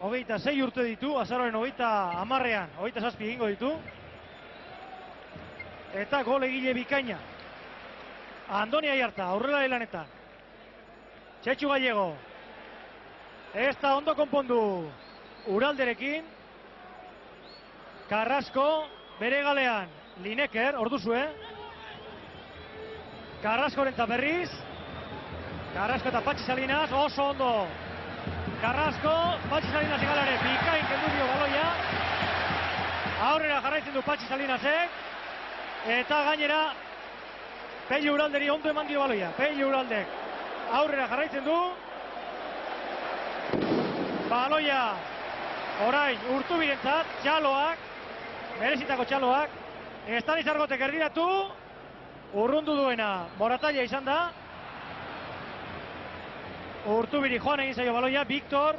26 urte ditu, azaroaren 30ean, 27 egingo ditu. Eta gol egile bikaina. Andoni Aiarta, aurrela lanetan. Txetxu Gallego. Ez da ondo konpondu Uralderekin. Carrasco, bere galean Lineker, orduzue. Carrascorentzat berriz. Carrasco eta Patxi Salinas, oso ondo. Carrasco, Patxi Salinas egalare, bikain kendu dio baloia. Aurrera jarraitzen du Patxi Salinasek. Eta gainera, Pello Uralderi ondo eman dio baloia. Pello Uraldek aurrera jarraitzen du. Baloia, orain Urtubirentzat, txaloak, merezitako txaloak. Estanis Argotek erdiratu, urrundu duena Morataia izan da. Urtubiri joan egin zaio baloia, Victor.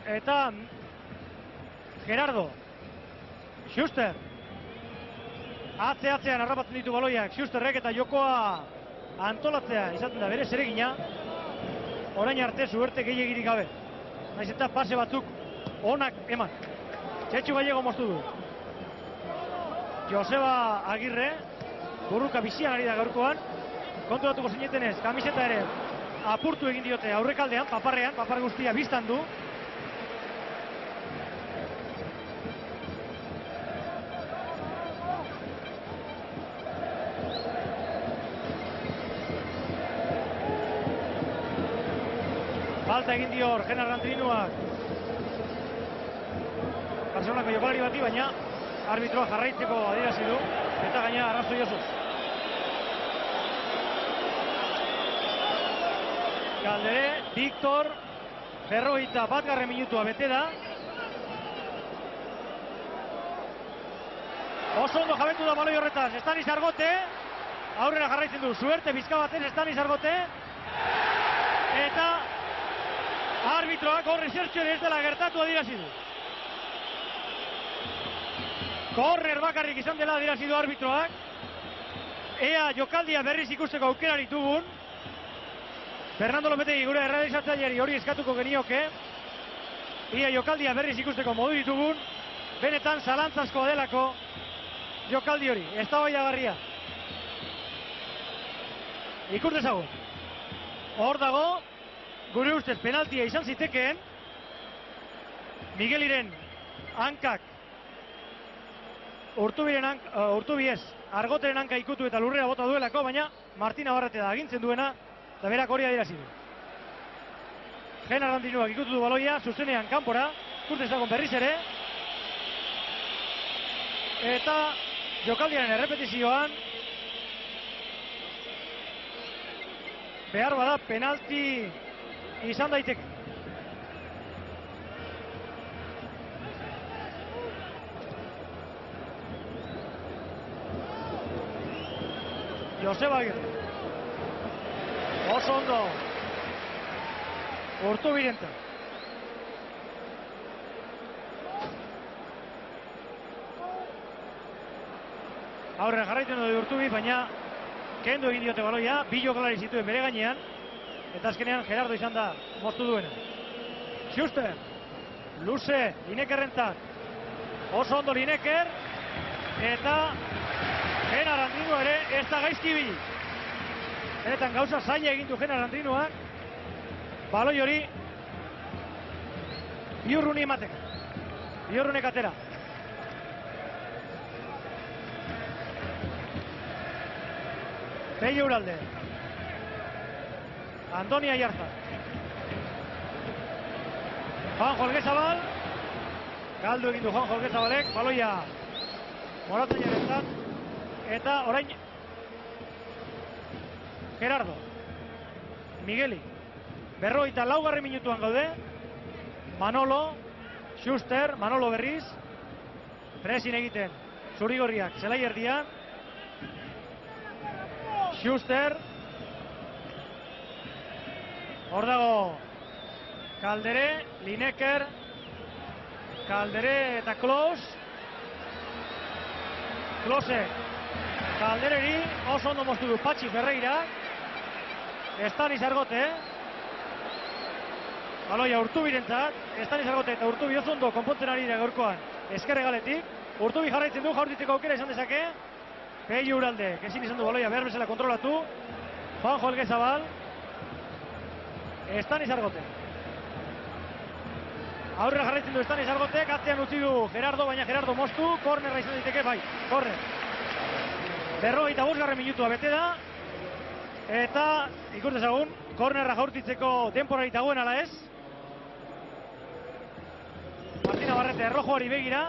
Eta Gerardo. Schuster. Atzean harrapatzen ditu baloiak, Schusterrek eta jokoa antolatzea izaten da bere zeregina. Orain arte zuerte gehiegirik gabe. Naiz eta pase batzuk onak eman. Txetxu Gallego moztu du. Joseba Agirre, burruka bizian ari da gaurkoan. Konturatuko zinetenez, kamiseta ere apurtu egin diote aurrekaldean, paparrean, papar guztia biztan du. Falta egin dio Genar Andrinuak Barcelonako jokalari bati, baina arbitroa jarraitzeko adierazi du eta gaina arrazoi oso. Galdere, Victor, 41. minutua bete da. Oso ondo jabetu da baloi horretaz, Estanis Argote, aurrera jarraitzen du, suerte bizka baten Estanis Argote, eta arbitroak horre zertxoen ez dela gertatu adierazi du. Korner bakarrik izan dela adierazi du arbitroak. Ea jokaldia berriz ikusteko aukerari dugun. Fernando Lopetegi gure errealizatzaileari hori eskatuko genioke. Ia jokaldia berriz ikusteko modu ditugun. Benetan zalantzazkoa delako jokaldi hori. Eztabaidagarria. Ikus dezagun. Hor dago, gure ustez penaltia izan zitekeen. Migueliren hankak Urtubiez Argoteren hanka ikutu eta lurrera bota duelako, baina Martin Navarrete da agintzen duena, eta berak hori adierazi du. Genar Andrinuak ikutu du baloia, zuzenean kanpora, kurtezagon berriz ere. Eta jokaldiaren errepetizioan behar bada penalti izan daiteke. Joseba Agirre. Oso ondo. Urtubirenta. Aurrera jarraitzen du Urtubi, baina kendu egin diote baloia, bi jokalari zituen bere gainean, eta azkenean Gerardo izan da moztu duena. Schuster, luze, Linekerrentzat, oso ondo Lineker, eta Jenar Andrinua ere ez da gaizkibi. Benetan gauza zaila egin du Jenar Andrinuak, baloi hori Biurruni emateko. Biurrunek atera. Pello Uralde. Andoni Aiarza. Juan Jolgezabal. Galdu egin du Juan Jolgezabalek. Baloia Moratzainentzat. Eta orain Gerardo. Migueli. 54. minutuan gaude. Manolo. Schuster. Manolo berriz. Presin egiten. Zurigorriak zelai erdian. Schuster. Hor dago Kaldere, Lineker, Kaldere eta Klos. Klosek Kaldereri oso ondo moztu du Patxi Ferreira. Estani Zargote. Baloia Urtubirentzat. Estani Zargote eta Urtubi oso ondo konpontzen ari dira gaurkoan eskerregaletik. Urtubi jarraitzen du, jaurtitzeko aukera izan dezake. Pello Uralde, ezin izan du baloia behar bezala kontrolatu. Juan Jolgezabal. Estani Zargote. Aurrera jarraitzen du Estani Zargotek, atzean utzi du Gerardo, baina Gerardo moztu, kornerra izan diteke, bai, korner. 45. minutua bete da, eta ikus dezagun, kornerra jaurtitzeko denporari dagoen ala ez. Martina Barrete errojoari begira.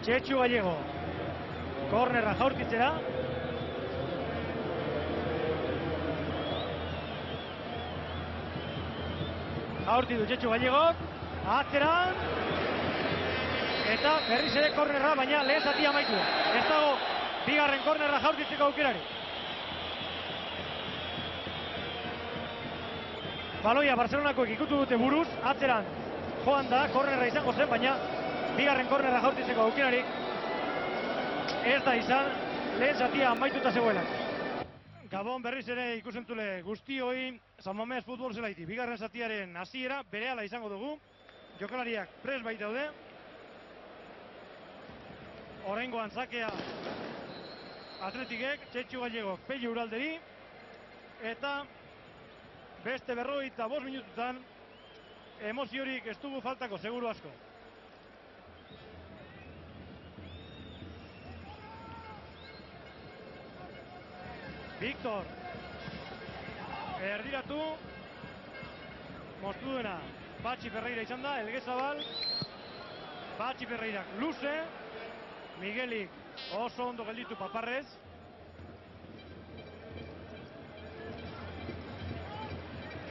Txetxu Gallego, kornerra jaurtitzera. Jaurti du Txetxu Gallegok, atzeran, eta berriz ere kornerra, baina lehen zatia amaitu. Ez dago bigarren kornerra jaurtitzeko aukerari. Baloia Barcelonakoek ikutu dute buruz, atzeran joan da, kornerra izango zen, baina bigarren kornerra jaurtitzeko aukerarik ez da izan, lehen zatia amaituta zegoelak. Gabon berriz ere ikusentzule guztioi, San Mamés futbol zelaiti. Bigarren zatiaren hasiera berehala izango dugu. Jokalariak pres bait daude. Oraingoan zakea Atletikek, Txetxu Gallegok, Pello Uralderi. Eta beste 45 minututan emoziorik ez dugu faltako, seguru asko. Victor erdiratu moztu duena Patxi Ferreira izan da, Elgezabal Patxi Ferreirak luze, Miguelik oso ondo gelditu Paparrez,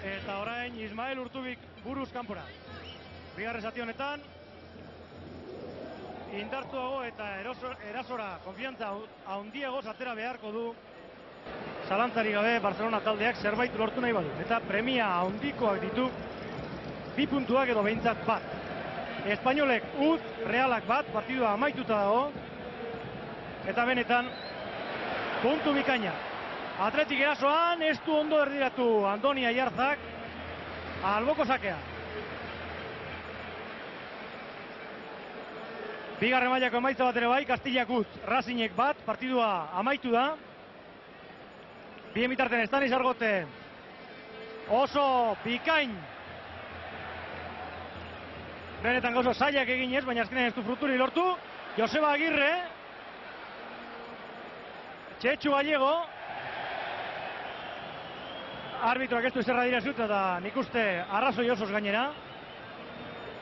eta orain Ismael Urtubik buruz kanpora. Bigarren zati honetan indartuago eta erasora konfiantza handiagoz atera beharko du zalantzari gabe Barcelona taldeak zerbait lortu nahi badu. Eta premia handikoak ditu 2 puntuak edo behintzat bat. Espainolek ut, Realak bat, partidua amaituta dago. Eta benetan puntu bikaina. Atletik erasoan, ez du ondo erdiratu Andoni Aiarzak. Alboko sakea. Bigarren mailako emaitza bat ere bai, Castillak ut, Racingek bat, partidua amaitu da. Bien bitarten Estani Zargote oso bikain. Benetan gauza zailak eginez, baina azkenean ez du fruturi lortu. Joseba Agirre. Txetxu Gallego. Arbitroak ez du zerra dira zut, eta nik uste arrazoi osoz gainera.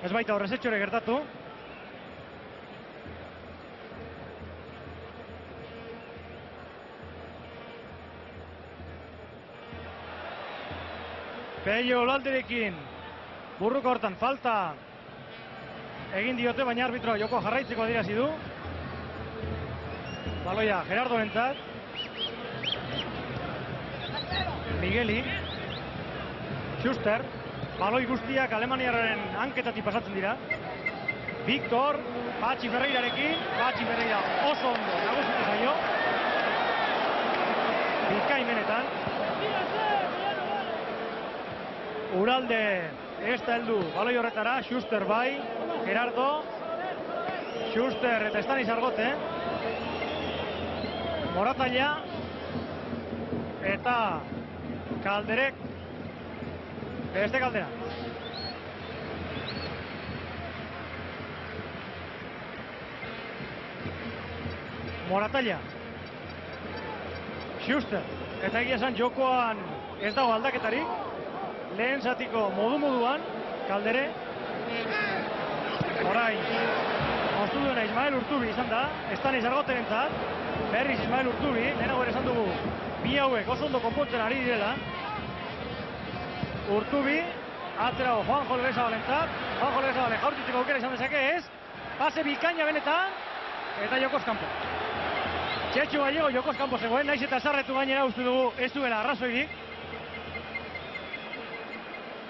Ez baita horrezetxore gertatu. Pello Uralderekin burruko hortan falta egin diote, baina arbitro joko jarraitzeko adierazi du. Baloia Gerardo entzat. Migueli. Schuster. Baloi guztiak Alemaniarren hanketatik pasatzen dira. Victor. Patxi Ferreirarekin. Patxi Ferreira oso ondo nagusitu zaio. Bikain benetan. Uralde ez da heldu baloi horretara, Schuster bai, Gerardo, Schuster eta Stanis Argote, Moratalla eta Kalderek beste Kaldera. Moratalla, Schuster, eta egia esan jokoan ez dago aldaketarik, lehen zatiko moduan, Kaldere, orain, moztu duena Ismael Urtubi izan da, Stanis Argoterentzat, berriz Ismael Urtubi, lehenago ere esan dugu, bi hauek oso ondo konpontzen ari direla, Urtubi, atzerago Juanjo Lebezabalentzat, Juanjo Lebezabale jaurtitzeko aukera izan dezake ez, pase bikaina benetan, eta jokoz kanpo. Txetxu Gallego jokoz kanpo zegoen, naiz eta sarretu gainera uste dugu ez duela arrazoirik.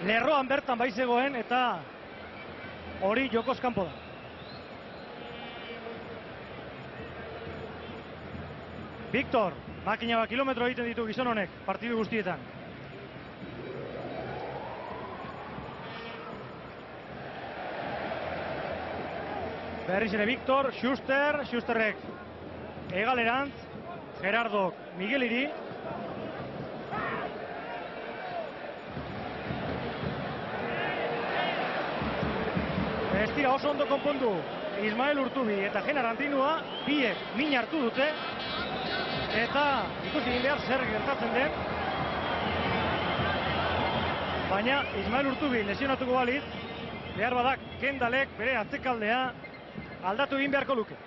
Lerroan bertan bai zegoen eta hori jokoz kanpo da. Victor, makina bat kilometro egiten ditu gizon honek partidu guztietan. Berriz ere Victor, Schusterrek hegalerantz, Gerardok Migueliri. Ez dira oso ondo konpondu Ismael Urtubi eta Jenar Andrinua, biek min hartu dute eta ikusi egin behar zer gertatzen den. Baina Ismael Urtubi lesionatuko balitz, behar badak Kendalek bere atzekaldea aldatu egin beharko luke.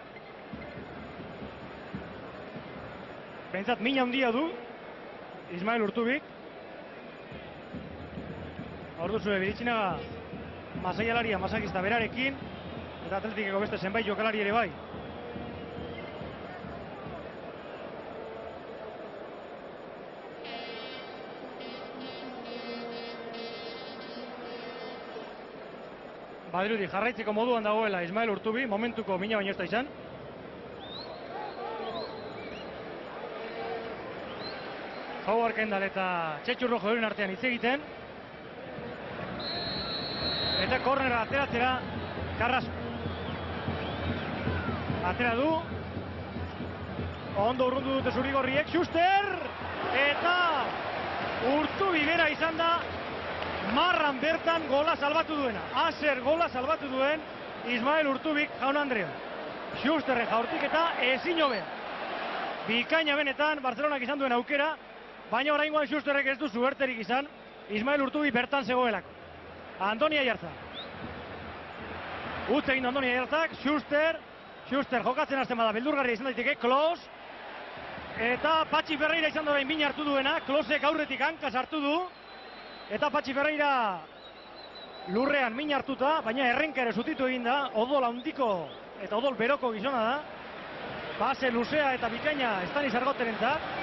Behintzat min handia du Ismael Urtubik. Hor duzue Biritzinaga masaialaria masakista berarekin eta Atletikeko beste zenbait jokalari ere bai. Badirudi jarraitzeko moduan dagoela Ismael Urtubi, momentuko mina baino ez da izan. Howard Kendall eta Txetxu Rojo euren artean hitz egiten. Eta kornera ateratzera Carrasco. Atera du. Ondo urrundu dute zurigorriek. Schuster! Eta Urtubi bera izan da marran bertan gola salbatu duena. Aser gola salbatu duen Ismael Urtubik jaun Andrea. Schusterren jaurtik eta ezin hobea. Bikaina benetan Barcelonak izan duen aukera, baina oraingoan Schusterrek ez du zuberterik izan, Ismael Urtubi bertan zegoelako. Andoni Aiartza. Utz egin Andoni Aiartzak, Schuster jokatzen hasten bada beldurgarria izan daiteke, Klos. Eta Patxi Ferreira izan da orain min hartu duena, Klosek aurretik hankaz hartu du. Eta Patxi Ferreira lurrean min hartuta, baina errenka ere zutitu egin da, odol handiko eta odol beroko gizona da. Base luzea eta bikaina Stanis Argoterentzat.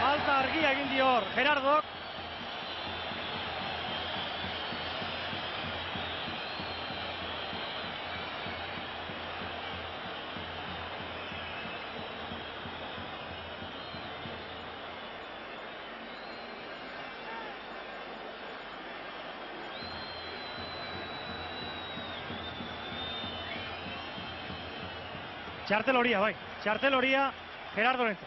Falta argia egin dio hor Gerardok. Txartel horia, bai. Txartel horia Gerardo Lenta.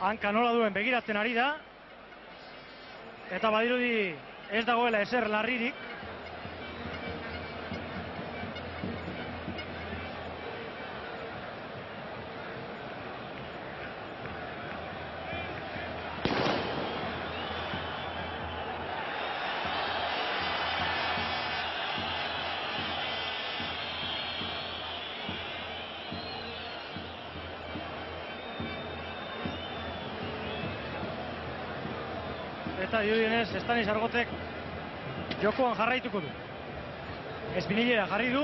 Hanka nola duen begiratzen ari da. Eta badirudi ez dagoela ezer larririk. Eta dirudienez, Stanis Argotek jokoan jarraituko du. Espinillera jarri du.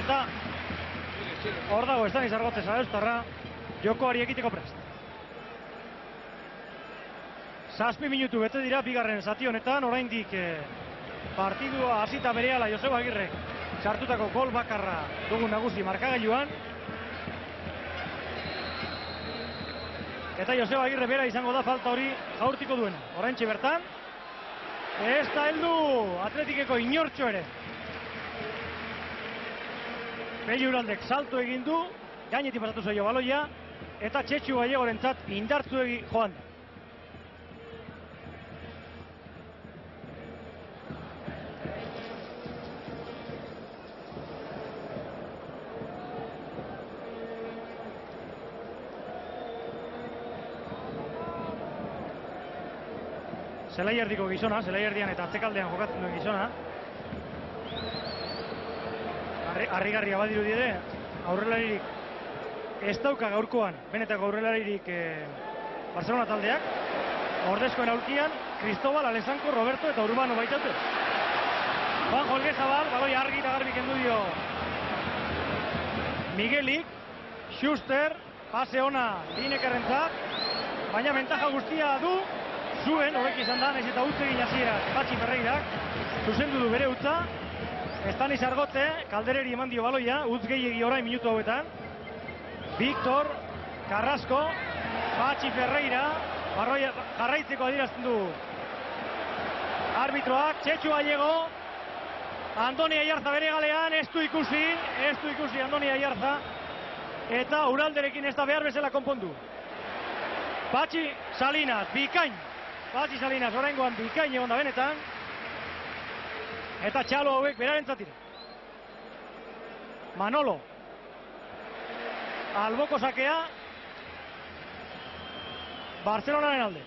Eta hor dago Stanis Argote zarauztarra jokoari ekiteko prest. 6 minutu bete dira bigarren zati honetan, oraindik partidua hasita berehala Joseba Agirrek sartutako gol bakarra dugu nagusi markagailuan. Eta Joseba Agirre bera izango da falta hori jaurtiko duena. Oraintxe bertan. Ez da heldu Atletikeko inortxo ere. Pello Uraldek salto egin du, gainetik pasatu zaio baloia, eta Txetxu Gallegorentzat indartzuegi joan da. Zelaierdiko gizona, Zelaierdian eta atzekaldean jokatzen duen gizona. Harrigarria badirudi ere, aurrelaririk ez dauka gaurkoan, benetako aurrelaririk Barcelona taldeak. Ordezkoen aurkian, Cristobal, Alezanko, Roberto eta Urbano baitaute. Juanjo Elgezabal, baloi argi eta garbi kendu dio Miguelik, Schuster, pase ona Linekerrentzat, baina bentaja guztia du zuen, hobeki izan da, nahiz eta utz egin hasiera Patxi Ferreirak, zuzendu du bere utza, Estanis Argote, Kaldereri eman dio baloia, utz gehiegi orain minutu hauetan, Victor, Carrasco, Patxi Ferreira, jarraitzeko adierazten du arbitroak, Txetxu Gallego, Andoni Aiarza bere galean, ez du ikusi Andoni Aiarza, eta Uralderekin ez da behar bezala konpondu. Patxi Salinas, bikain, Patxi Salinas oraingoan bikain egon da benetan, eta txalo hauek berarentzatira. Manolo, alboko sakea, Barcelonaren alde.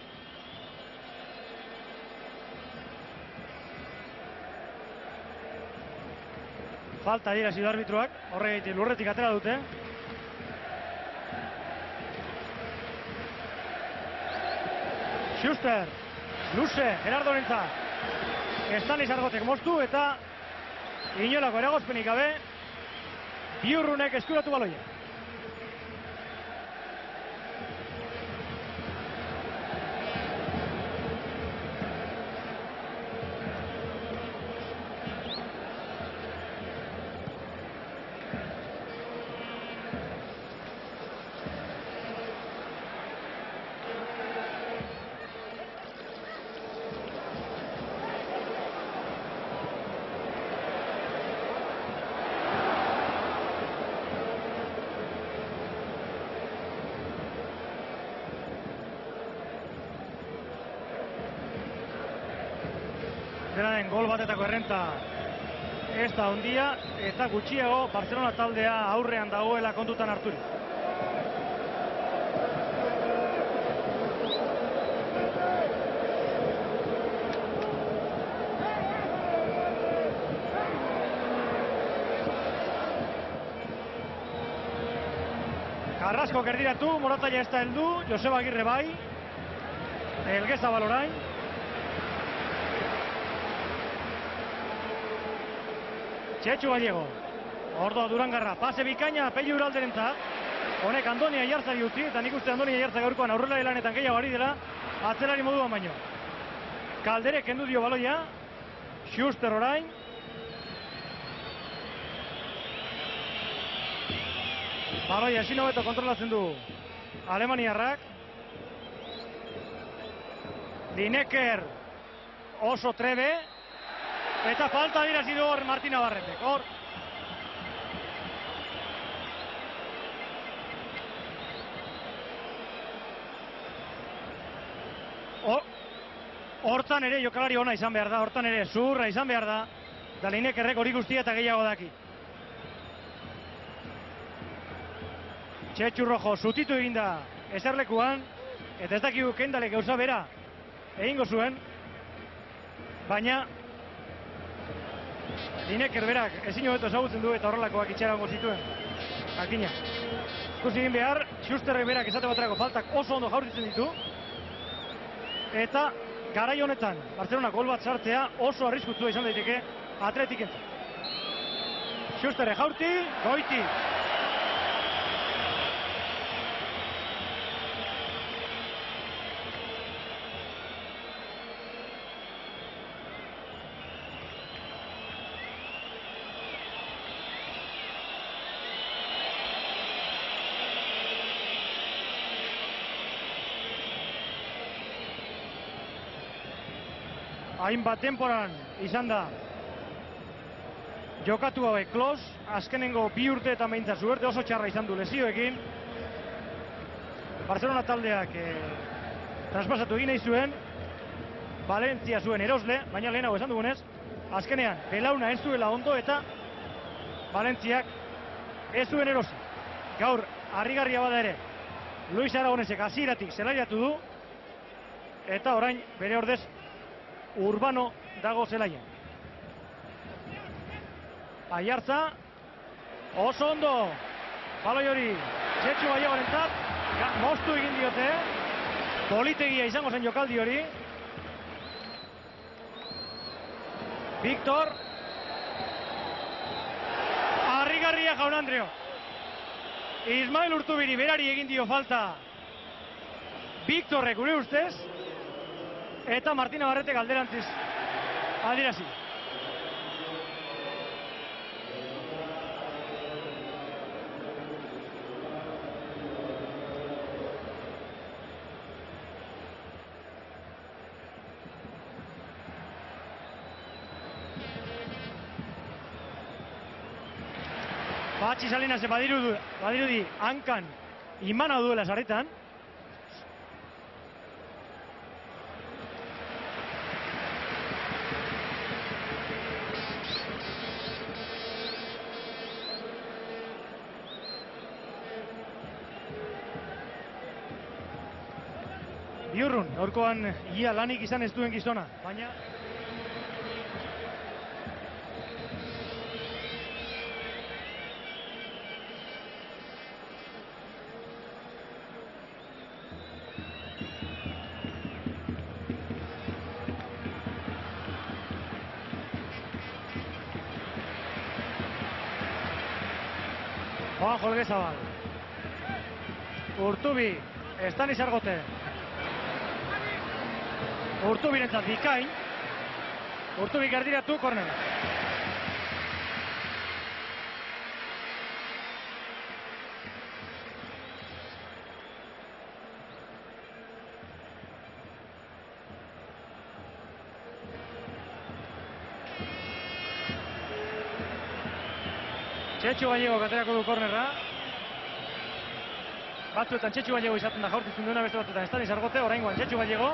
Falta adierazi du arbitroak, horregatik lurretik atera dute. Schuster, luze, Gerardorentzat. Estanis Argotek moztu eta inolako eragozpenik gabe Biurrunek eskuratu baloia. Denaren gol batetako errenta ez da handia eta gutxiago Barcelona taldea aurrean dagoela kontutan harturi. Carrasco gerdiratu, Morataia ez da heldu, Joseba Agirre bai, Elgezabal orain. Txetxu Gallego, ordo Durangarra, pase bikaina Pello Uralderentzat, honek Andoni Aiarzari utzi, eta nik uste Andoni Aiarza gaurkoan aurrelari lanetan gehiago ari dela, atzelari moduan baino. Kalderek kendu dio baloia, Schuster orain, baloia ezin hobeto kontrolatzen du alemaniarrak, Lineker oso trebe, eta falta adierazi du hor Martin Navarretek. Hortan ere jokalari ona izan behar da, hortan ere zurra izan behar da, da Linekerrek hori guztia eta gehiago daki. Txetxu Rojo zutitu eginda eserlekuan, eta ez dakigu Kendalek gauza bera egingo zuen, baina Lineker berak ezin hobeto ezagutzen du eta horrelakoak itxarango zituen. Jakina. Ikusi egin behar, Schusterrek berak esate baterako faltak oso ondo jaurtitzen ditu. Eta garai honetan, Barcelona gol bat sartzea oso arriskutsua izan daiteke Atletikentzat. Schusterrek jaurti, goiti. hainbat temporan izan da jokatu hauek Klos, azkenengo 2 urteetan behintzat zuerte oso txarra izan du lesioekin. Barcelona taldeak traspasatu egin nahi zuen, Valentzia zuen erosle, baina lehenago esan dugunez, azkenean belauna ez zuela ondo eta Valentziak ez zuen erosi. Gaur, harrigarria bada ere, Luis Aragonesek hasieratik zelaiatu du, eta orain bere ordez Urbano dago zelaian. Aiartza, oso ondo, baloi hori Txetxu Gallegorentzat, moztu egin diote, politegia izango zen jokaldi hori. Víctor, harrigarria Jaun Andreo. Ismael Urtubiri berari egin dio falta Víctorrek gure ustez, eta Martina Barretek alderantziz adierazi. Patxi Salinas badirudi hankan imana duela sarritan. Biurrun, gaurkoan ia lanik izan ez duen gizona, baina Juanjo Elgezabal, Urtubi, Estani Sargote, Urtubirentzat bikain, Urtubi gerdiratu, korner. Txetxu Gallego katerako du kornerra. Batzuetan Txetxu Gallego izaten da jaurtitzen duena, beste batzuetan Estani Sargote, oraingoan Txetxu Gallego.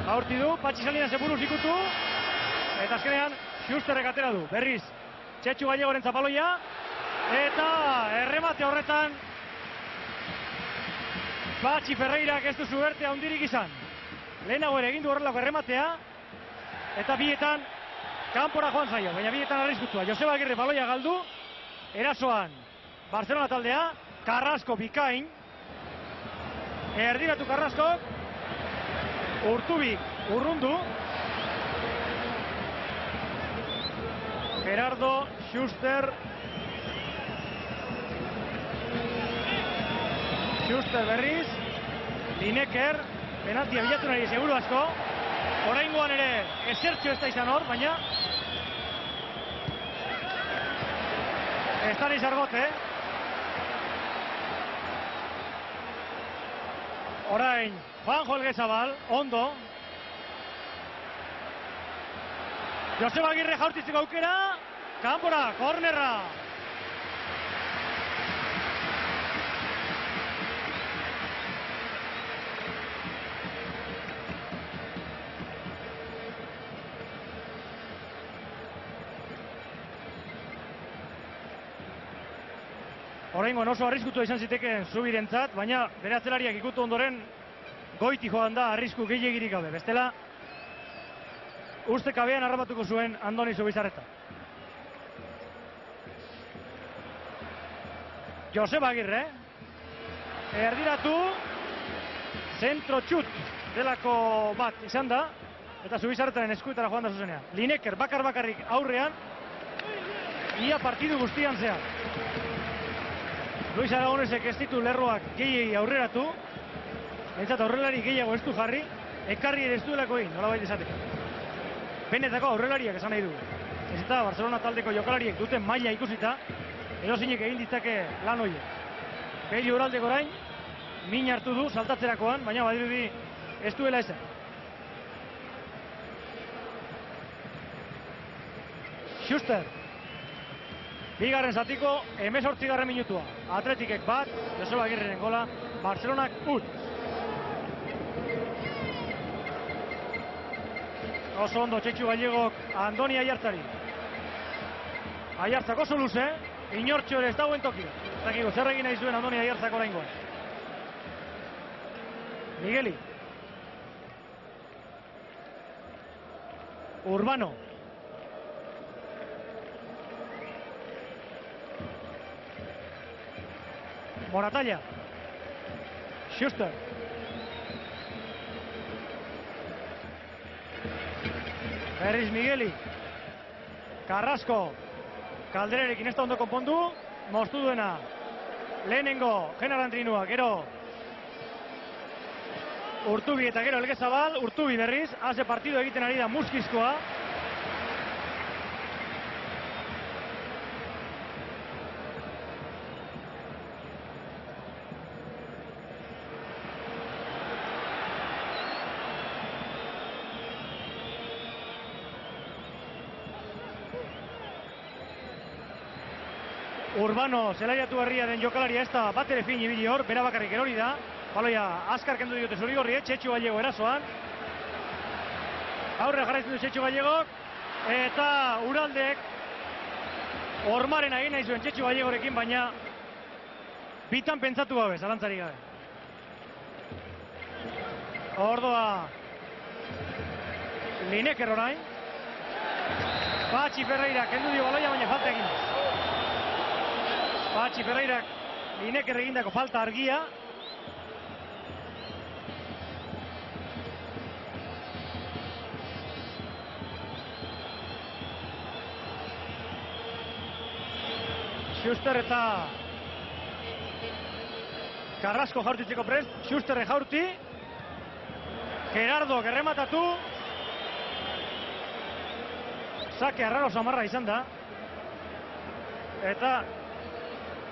Jaurti du, Patxi Salinas buruz ikutu, eta azkenean Schusterrek atera du. Berriz, Txetxu Gallegoren zapaloia, eta erremate horretan Patxi Ferreirak ez du zuerte handirik izan. Lehenago ere egin du horrelako errematea, eta bietan kanpora joan zaio, baina bietan arriskutua. Joseba Agirre baloia galdu, erasoan Barcelona taldea, Carrasco bikain, erdiratu Carrascok, Urtubik urrundu, Gerardo, Schuster berriz, Lineker, penaltia bilatu nahi seguru asko, oraingoan ere esertxo ez da izan hor, baina Estani Sargote, orain Juanjo Elgezabal, ondo. Joseba Agirre jaurtitzeko aukera, kanpora, kornerra. Oraingoan oso arriskutua izan zitekeen Zubirentzat, baina bere atzelariak ikutu ondoren goiti joan da arrisku gehiegirik gabe. Bestela, uste kabean harrapatuko zuen Andoni Zubizarreta. Joseba Agirre, erdiratu, zentro txut delako bat izan da, eta Zubizarretaren eskuetara joan da zuzenean. Lineker bakarrik aurrean, ia partidu guztian zehar. Luis Aragonesek ez ditu lerroak gehiegi aurreratu, entzat aurrelari gehiago ez du jarri, ekarri ere ez duelako egin, nolabait esateko. Benetako aurrelariak esan nahi du. Ez eta Barcelona taldeko jokalariek duten maila ikusita, erosinek egin ditzake lan horiek. Beli Uraldek orain, min hartu du saltatzerakoan, baina badirudi ez duela ezen. Schuster. Bigarren zatiko 18. minutua. Atletikek 1, Joseba Agirreren gola, Barcelonak 1. Oso ondo Txetxu Gallegok Andoni Aiartzari. Aiartzak oso luze, inortxo ere ez dagoen toki. Zakiko, zer egin nahi zuen Andoni Aiartzak oraingoan. Migueli. Urbano. Moratalla. Schuster. Berriz Migueli. Carrasco. Kaldererekin ez da ondo konpondu. Moztu duena. Lehenengo, General Andrinua, gero Urtubi eta gero Elgezabal. Urtubi berriz, haze partido egiten ari da Muskizkoa. Urbano zelaiatu berria den jokalaria ez da bat ere fin ibili hor, bera bakarrik erori da. Baloia azkar kendu diote Zurigorri, Txetxu Gallego erasoan. Aurre jarraitzen du Txetxu Gallegok, eta Uraldek Ormaren egin nahi zuen Txetxu Gallegorekin, baina bitan pentsatu gabe, zalantzarik gabe. Ordoa Lineker orain. Patxi Ferreira kendu dio baloia, baina falta egin. Patxi Ferreirak Lineker egindako falta argia. Schuster eta Carrasco jaurtitzeko prest. Schusterre jaurti. Gerardo gerrematatu. Sake arraro samarra izan da. Eta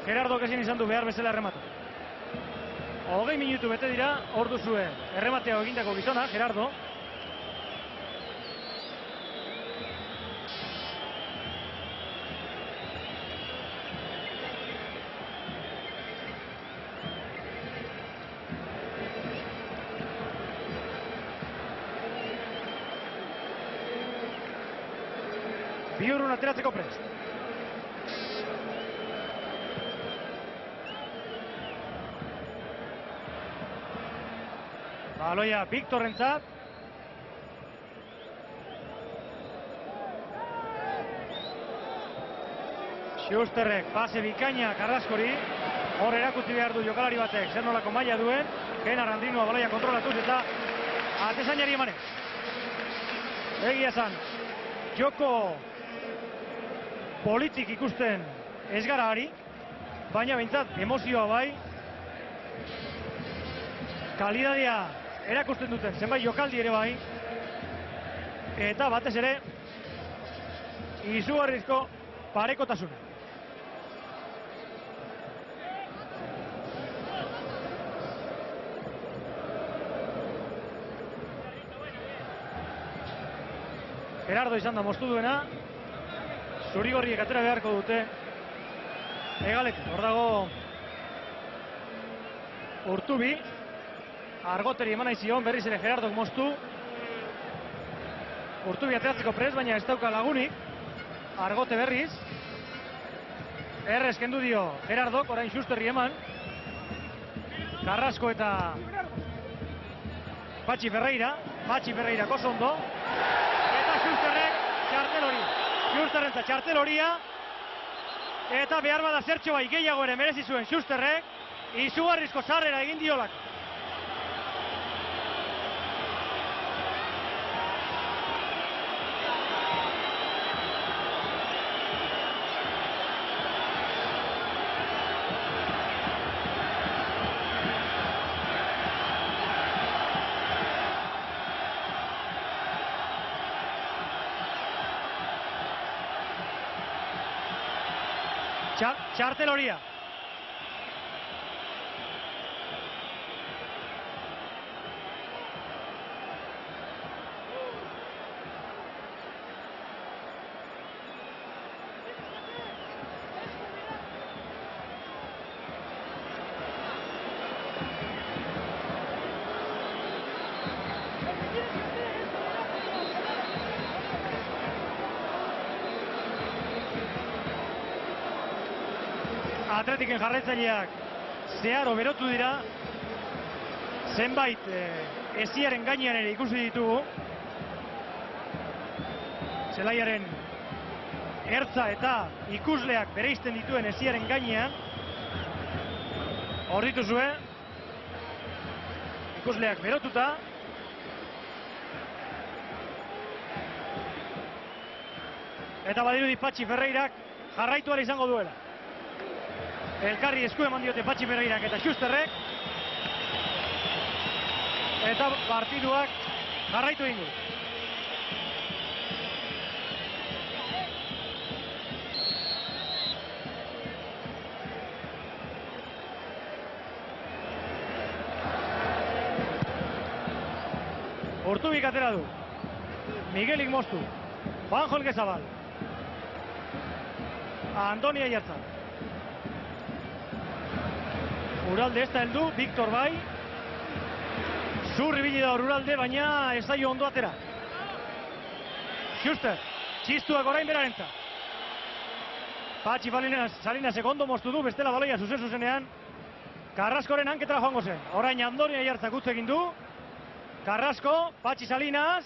Gerardo ezin izan du behar bezala errematu. 20 minutu bete dira, hor duzue errematea egindako gizona, Gerardo. Biurrun ateratzeko prest. Baloia Victorrentzat. Schusterrek pase bikaina Carrascori. Hor erakutsi behar du jokalari batek zer nolako maila duen. General Andrinua baloia kontrolatuz eta atezainari emanez. Egia esan, joko politik ikusten ez gara ari, baina behintzat emozioa bai, kalidadea erakusten duten zenbait jokaldi ere bai, eta batez ere izugarrizko parekotasuna. Gerardo izan da moztu duena. Zurigorriek atera beharko dute hegaletik. Hor dago Urtubi. Argoteri eman nahi zion, berriz ere Gerardok moztu. Urtubi ateratzeko prest, baina ez dauka lagunik. Argote berriz. Errez kendu dio Gerardok, orain Schusterri eman. Carrasco eta Patxi Ferreira. Patxi Ferreira oso ondo. Eta Schusterrek txartel hori. Schusterrentza txartel horia. Eta behar bada zertxo bai gehiago ere merezi zuen Schusterrek. Izugarrizko sarrera egin diolak. Txartel horia. Atletiken jarraitzaileak zeharo berotu dira. Zenbait esiaren gainean ere ikusi ditugu. Zelaiaren ertza eta ikusleak bereizten dituen esiaren gainean. Hor dituzue. Ikusleak berotuta. Eta badirudi Patxi Ferreirak jarraitu ahal izango duela. Elkarri esku eman diote Patxi Ferreirak eta Schusterrek. Eta partiduak jarraitu ingo. Urtubik atera du. Miguelik moztu. Juanjo Elgezabal. Andoni Aiartza. Uralde ez da heldu, Viktor bai. Zurri bili da Uralde, baina ez da ondo atera. Schuster, txistuak orain berarentza. Patxi Salinasek ondo moztu du, bestela baloia zuzenean. Carrascoren hanketara joango zen. Orain Andoni Aiartzak utz egin du. Carrasco, Patxi Salinas.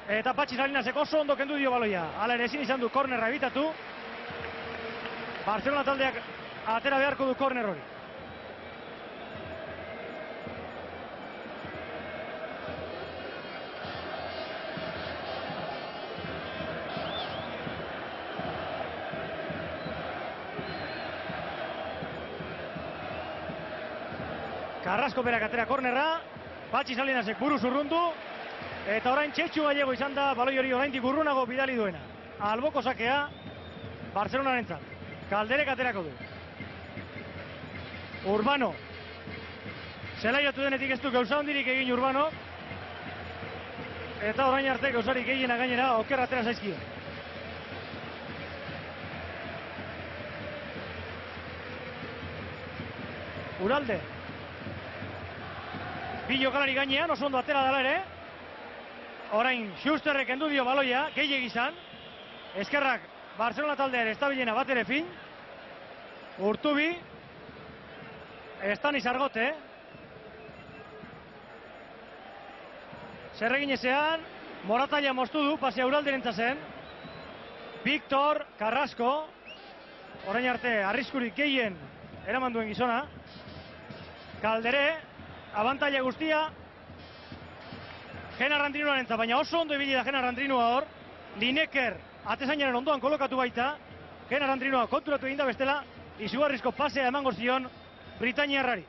Eta Patxi Salinasek oso ondo kendu dio baloia. Hala ere ezin izan du kornerra ebitatu. Barcelona taldeak atera beharko du korner hori. Carrasco berak atera kornerra. Patxi Salinasek buruz urrundu. Eta orain Txetxu Gallego izan da baloi hori oraindik urrunago bidali duena. Alboko sakea Barcelonarentzat. Kalderek aterako du. Urbano. Zelaiatu denetik ez du gauza handirik egin Urbano. Eta orain arte gauzarik egiena gainera oker atera zaizkio. Uralde. Bi jokalari gainean, oso ondo atera dela ere. Orain Schusterrek kendu dio baloia, gehiegi izan. Eskerrak Barcelona taldearen estabilena bat ere fin. Urtubi. Estani Zargote. Zerregin ezean, Morataia moztu du, pasea Uralderentza zen. Viktor, Carrasco. Orain arte, arriskurik gehien eraman duen gizona. Kaldere, abantaila guztia. Gena Randrinuarentza, baina oso ondo ibili da Gena Randrinua hor. Lineker atezainaren ondoan kolokatu baita. Gena Randrinua konturatu egin da bestela. Izugarrizko pasea emango zion Britainiarrari.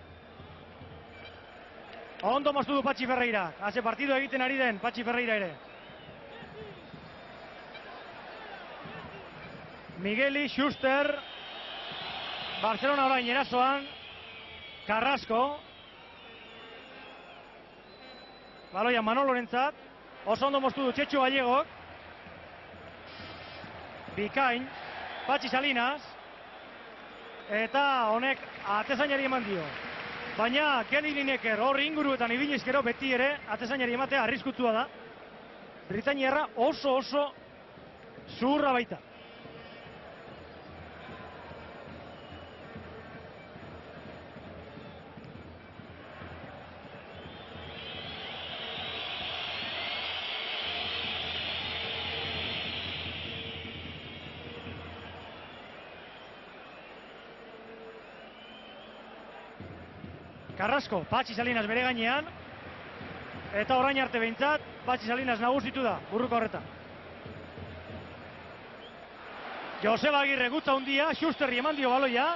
Ondo moztu du Patxi Ferreira. Haze partidu egiten ari den Patxi Ferreira ere. Migueli, Schuster. Barcelona orain erasoan. Carrasco. Baloia Manolorentzat. Oso ondo moztu du Txetxu Gallegok. Bikain. Patxi Salinas. Eta honek atezainari eman dio. Baina Kelly Lineker hor inguruetan ibilizkero beti ere atezainari ematea arriskutsua da. Britainiarra oso zuhurra baita. Carrasco, Patxi Salinas bere gainean. Eta orain arte behintzat, Patxi Salinas nagusitu da, burruko horretan. Joseba Agirre gutza hundia, Schusterri eman dio baloia.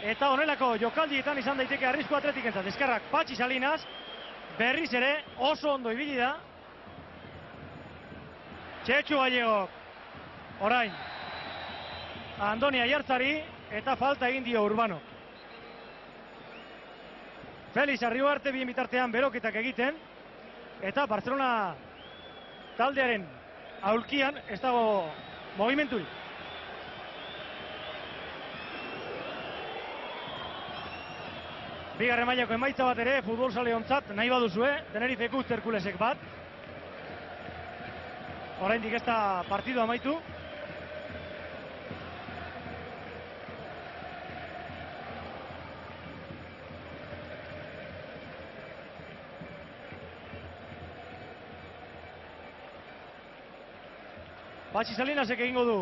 Eta honelako jokaldietan izan daiteke arrisku Atletikentzat. Eskerrak Patxi Salinas, berriz ere oso ondo ibili da. Txetxu Gallegok, orain, Andoni Aiartzari, eta falta egin dio Urbano. Felix Arribarte bien bitartean beroketak egiten. Eta Barcelona taldearen aulkian ez dago movimenturi. Bigarren mailako emaitza bat ere futbol zaleontzat nahi baduzue, Tenerifeko Herkulesek bat. Oraindik ez da partidu amaitu. Patxi Salinasek egingo du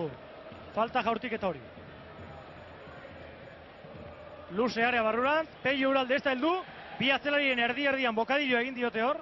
falta jaurtiketa hori. Luze area barrurantz, Pello Uralde ez da heldu, bi atzelarien erdi-erdian bokadillo egin diote hor.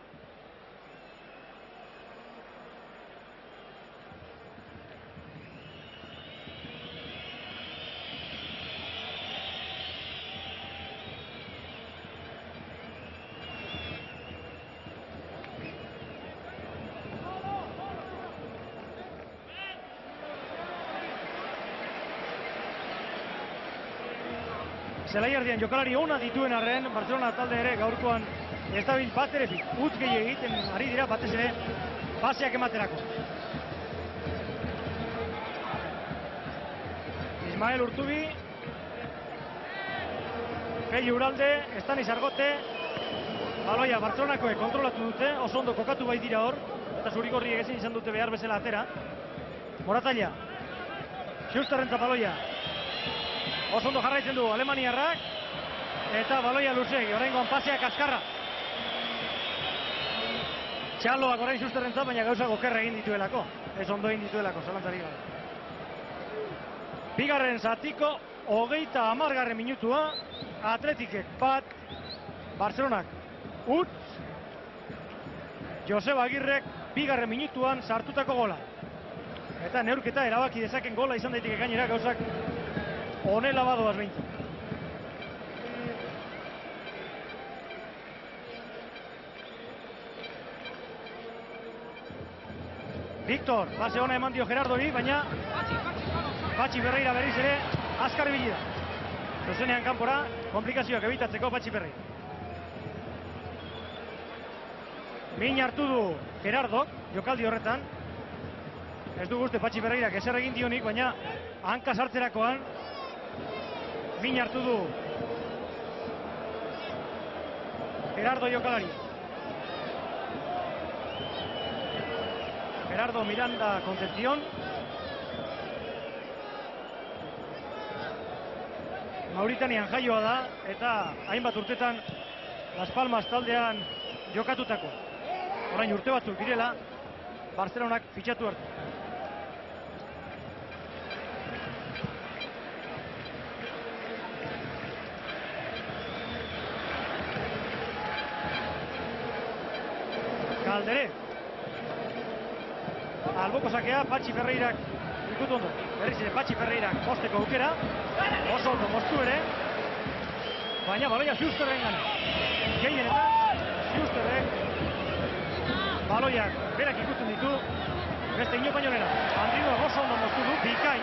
Zelai erdian jokalari ona dituen arren, Barcelona talde ere gaurkoan ez dabil bat ere utz gehi egiten ari dira, batez ere paseak ematerako. Ismael Urtubi, Pello Uralde, Estanis Argote, baloia Barcelonakoek kontrolatu dute, oso ondo kokatu bai dira hor, eta zurigorriek ezin izan dute behar bezala atera. Moratalla, Schusterrentza baloia. Oso ondo jarraitzen du alemaniarrak, eta baloia luzegi, oraingoan paseak azkarra. Txaloak orain Schusterrentza, baina gauzak okerra egin dituelako, ez ondo egin dituelako, zalantzarik gabe. Bigarren zatiko, 30 minutua, Atletikek bat, Barcelonak utz, Joseba Agirrek bigarren minutuan sartutako gola. Eta neurketa erabaki dezaken gola izan daiteke gainera gauzak honela badoaz behintzat. Víctor, base ona eman dio Gerardori, baina Patxi Ferreira berriz ere azkar ibili da. Zuzenean kanpora, komplikazioak ebitatzeko Patxi Ferreira. Min hartu du Gerardok, jokaldi horretan. Ez du uste Patxi Ferreirak ezer egin dionik, baina hanka sartzerakoan min hartu du Gerardo jokalari. Gerardo Miranda Concepción. Mauritanian jaioa da eta hainbat urtetan Las Palmas taldean jokatutako. Orain urte batzuk direla Barcelonak fitxatu hartu. Kaldere. Alboko sakea, Patxi Ferreirak ikutu ondo. Berriz ere Patxi Ferreirak posteko aukera. Oso ondo moztu ere. Baina baloia Schusterren gana. Gehienetan, Schusterrek baloiak berak ikusten ditu. Beste ino bainonera. Andrino oso ondo moztu du, bikai.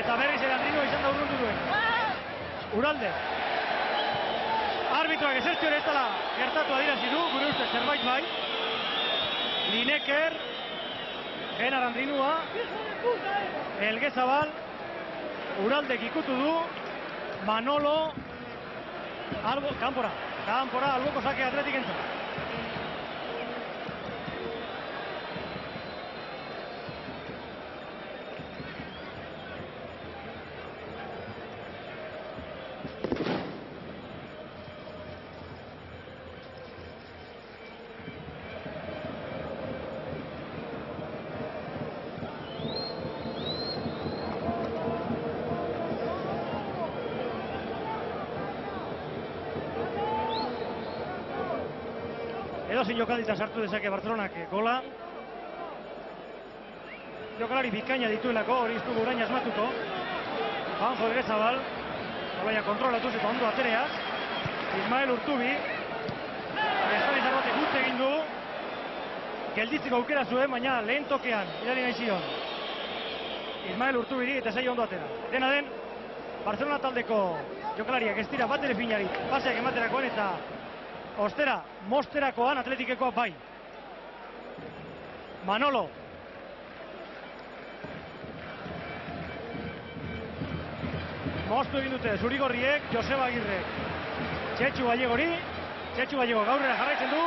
Eta berriz ere Andrino izan da urrundu duen. Uralde. Arbitroak ezertio ere ez dela gertatu adierazi du, gure ustez zerbait bai. Lineker, Genar Andrinua, Elgezabal, Uraldek ikutu du, Manolo, kanpora, alboko sake Atletik entzat. Edozin jokaldita sartu dezake Barcelonak gola. Jokalari bikaina dituelako, hori ez dugu orain asmatuko. Juanjo Elgezabal, baloia kontrolatuz eta ondo atereaz. Ismael Urtubi, Estanis Argote gutz egin du. Gelditzeko aukera zuen, baina lehen tokean idari nahi zion Ismael Urtubiri eta zaila ondo atera. Dena den, Barcelona taldeko jokalariak ez dira bat ere finari paseak ematerakoan eta ostera, mosterakoan Atletikekoa bai. Manolo. Moztu egin dute zurigorriek, Joseba Agirrek. Txetxu Gallego gaurrera jarraitzen du.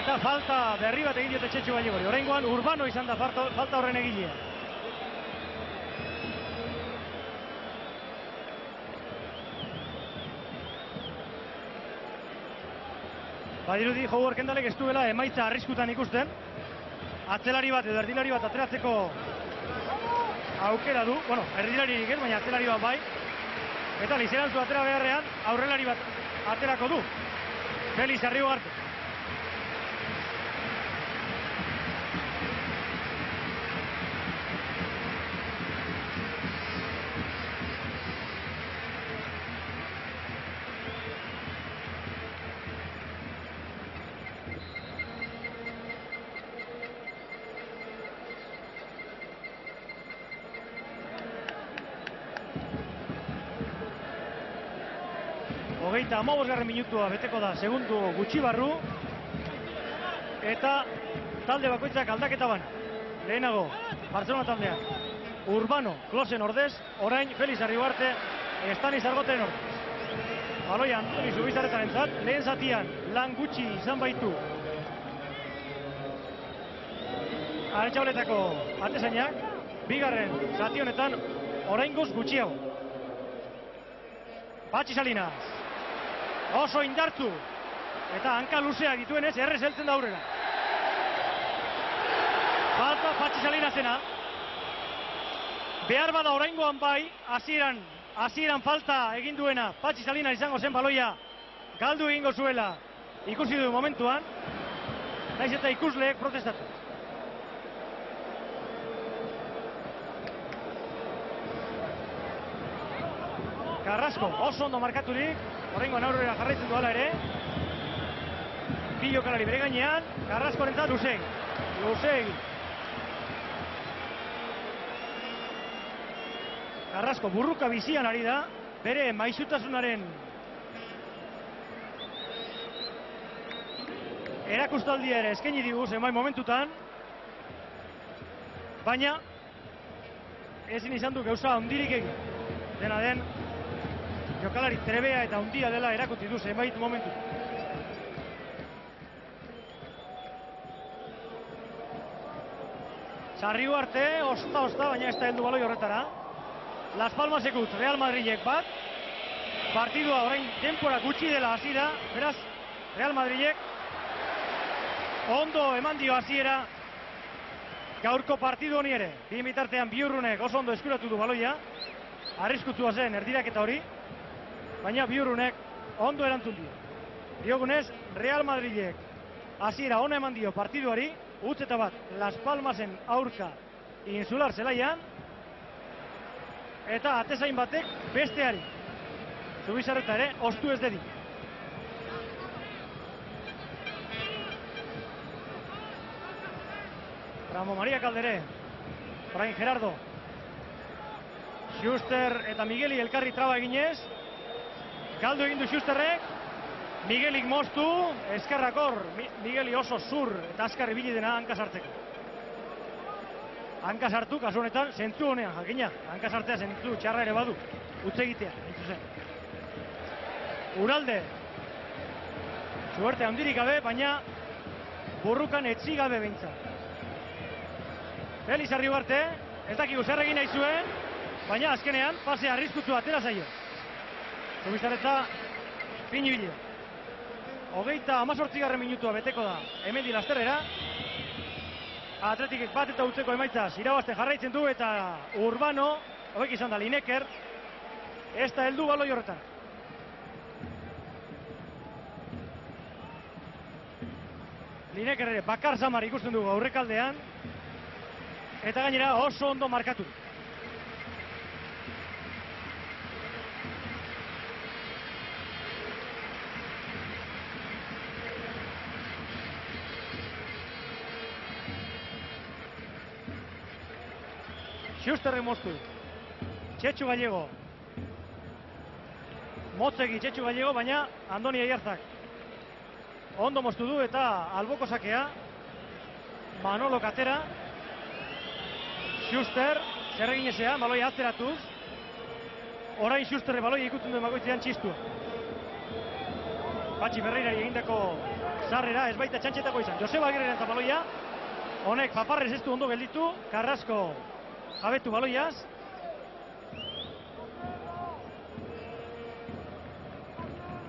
Eta falta berri bat egin diote Txetxu Gallegori. Oraingoan Urbano izan da falta horren egilea. Badirudi Howard Kendallek ez duela emaitza arriskutan ikusten. atzelari bat edo erdilari bat ateratzeko aukera du, bueno, erdilaririk ez, baina atzelari bat bai, eta Lizarantzu atera beharrean aurrelari bat aterako du, Felix Arriugarte. Hogeita 15. minutua beteko da, segundu gutxi barru, eta talde bakoitzak aldaketa ban. Lehenago, Barcelona taldeak, Urbano, Klosen ordez, orain Felix Arriugarte, Stanis Argoten ordez. Baloia Antoni Zubizarretaren zat, lehen zatian lan gutxi izan baitu Aretxabaletako atezainak, bigarren zati honetan oraingoz gutxiago. Patxi Salinas. Oso indartzu, eta hanka luzeak dituenez, errez heltzen da aurrera. Falta Patxi Salinasena. Behar bada oraingoan bai, hasieran falta egin duena Patxi Salinas izango zen baloia galdu egingo zuela ikusi du momentuan, naiz eta ikusleek protestatu. Carrasco, oso ondo markaturik, oraingoan aurrera jarraitzen duela ere. Bi jokalari bere gainean, Carrascorentzat Lusegi. Carrasco burruka bizian ari da, bere maisutasunaren erakustaldia ere eskaini digu zenbait momentutan, baina ezin izan du gauza handirik egin. Dena den, jokalari trebea eta handia dela erakutsi du zenbait momentu. Arriugarte, osta, baina ez da heldu baloi horretara. Las Palmasek utz, Real Madridek bat. Partidua orain denbora gutxi dela hasiera, beraz, Real Madridek ondo eman dio hasiera gaurko partidu honi ere. Bien bitartean Biurrunek oso ondo eskuratu du baloia. Arriskutsua zen erdiraketa hori, baina Biurrunek ondo erantzun dio. Diogunez, Real Madridek hasiera ona eman dio partiduari, utz eta bat Las Palmasen aurka Insular zelaian, eta atezain batek besteari. Zubizarreta ere, ostu ez dedi. Ramon Maria Calderé, orain Gerardo, Schuster eta Migueli elkarri traba eginez, galdu egin du Schusterrek, Miguelik moztu, eskerrakor, Migueli oso zur eta azkar ibili dena hanka sartzeko. Hanka sartu, kasu honetan, zentzu honean, jakina, hanka sartzea zentzu txarra ere badu, utz egitea, hain zuzen. Uralde, suerte handirik gabe, baina burrukan etzi gabe behintzat. Felix Arriugarte, ez dakigu zer egin nahi zuen, baina azkenean pase arriskutsu atera zaio. Zubizarretza fin ibilia. 18. minutua beteko da hemendi lasterrera. Atletikek bat eta utzeko emaitzaz irabazten jarraitzen du, eta Urbano, hobek izan da Lineker, ez da heldu baloi horretan. Lineker ere bakar zamar ikusten dugu aurrekaldean, eta gainera oso ondo markatu. Schusterren moztu, Txetxu Gallego, Motzegi Txetxu Gallego, baina Andoni Aiarzak ondo moztu du eta alboko sakea, Manolo Katera, Schuster, zer egin ezean, baloia atzeratuz, orain Schusterre baloia ikutzen duen bakoitzean txistua. Patxi Berreirari egindako sarrera, ez baita txantxetako izan. Joseba Agirreren eta baloia, honek paparrez ez du ondo gelditu, Carrasco jabetu baloiaz.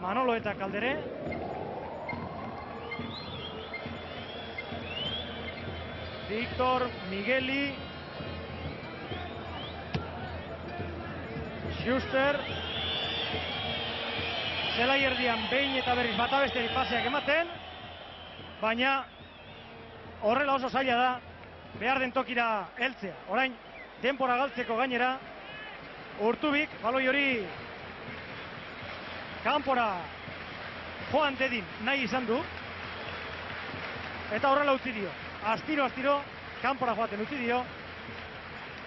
Manolo eta Calderé. Víctor, Migueli, Schuster, zelai erdian behin eta berriz bata besterik paseak ematen, baina horrela oso zaila da behar den tokira heltzea. Orain, denbora galtzeko gainera, Urtubik, baloi hori kanpora joan dedin nahi izan du, eta horrela utzi dio. Astiro, kanpora joaten utzi dio,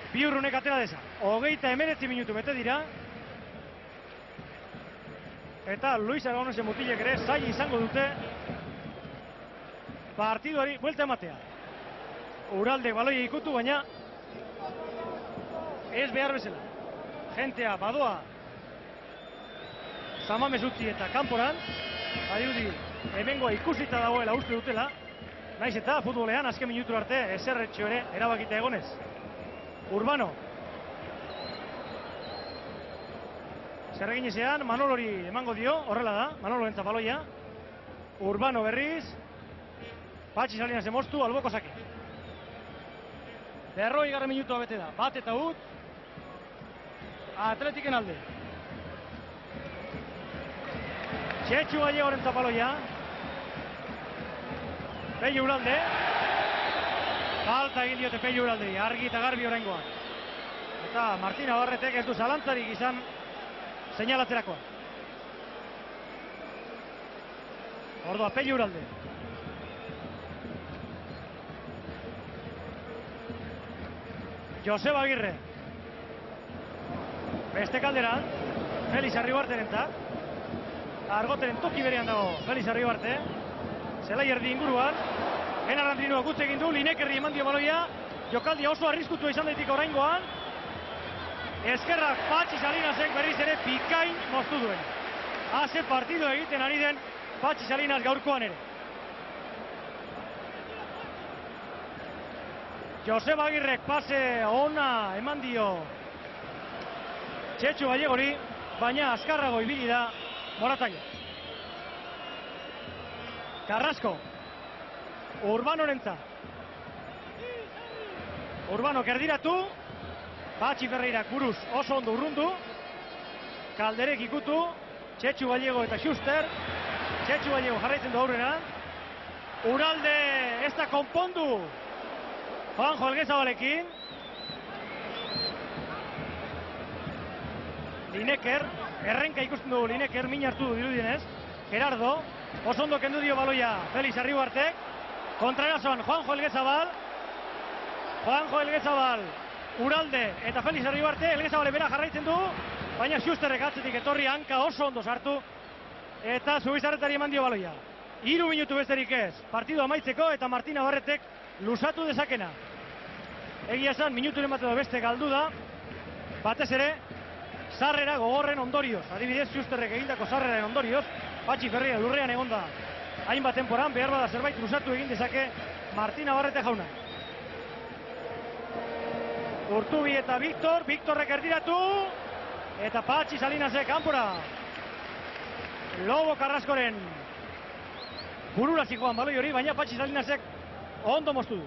Biurrunek atera deza. 29 minutu bete dira, eta Luis Aragonesen mutilek ere zaila izango dute partiduari buelta ematea. Uraldek baloia ikutu, baina ez behar bezala. Gentea badoa Samamez utzi eta kanporan, badirudi hemengoa ikusita dagoela uste dutela, naiz eta futbolean azken minutu arte eserretxo ere erabakita egonez. Urbano. Zerreginezean Manolori emango dio, horrela da, Manolo entza baloia. Urbano berriz, Patxi Salinas emoztu, alboko sake. 40 minutua bete da, bat eta ut, Atletiken alde. Txetxu Gallegoren zapaloia. Pello Uralde. Falta egin diote Pello Uralde, argi eta garbi oraingoan. Eta Martin Navarretek ez du zalantzarik izan seinalatzerakoa. Ordua Pello Uralde. Joseba Agirre. Beste kaldera, Felix Arribarterentzat. Argoteren toki berean dago Felix Arribarte. Zelai erdi inguruan. Enar Andrinua gutze egin du, Linekerri eman dio baloia. Jokaldia oso arriskutua izan daitik oraingoan. Eskerrak Patxi Salinasek berriz ere bikain moztu duen. Haze partido egiten ari den Patxi Salinas gaurkoan ere. Joseba Agirrek pase ona eman dio Txetxu Gallegori, baina azkarrago ibili da Moratalla. Carrasco. Urbanorentzat. Urbano kerdiratu. Patxi Ferreirak buruz oso ondo urrundu. Kalderek ikutu. Txetxu Gallego eta Schuster. Txetxu Gallego jarraitzen du aurrera. Uralde ez da konpondu. Juanjo Elgezabalekin. Lineker, errenka ikusten dugu Lineker, min hartu du dirudienez. Gerardo, oso ondo kendu dio baloia Felix Arribartek. Kontrarazoan Juanjo Elgezabal. Juanjo Elgezabal, Uralde eta Felix Arribarte. Elgezabale bera jarraitzen du, baina Schusterrek atzetik etorri, hanka oso ondo sartu. Eta Zubizarretari eman dio baloia. 3 minutu besterik ez, partidu amaitzeko eta Martin Navarretek luzatu dezakena. Egia esan, minuturen bat edo beste galdu da, batez ere, sarrera gogorren ondorioz. Adibidez, Schusterrek egindako sarreraren ondorioz, Patxi Ferreira lurrean egonda hainbat temporan, behar bada zerbait luzatu egin dezake Martin Navarrete jauna. Urtubi eta Victorrek erdiratu, eta Patxi Salinasek kanpora. Lobo Carrascoren burura zikoan baloi hori, baina Patxi Salinasek ondo moztu du.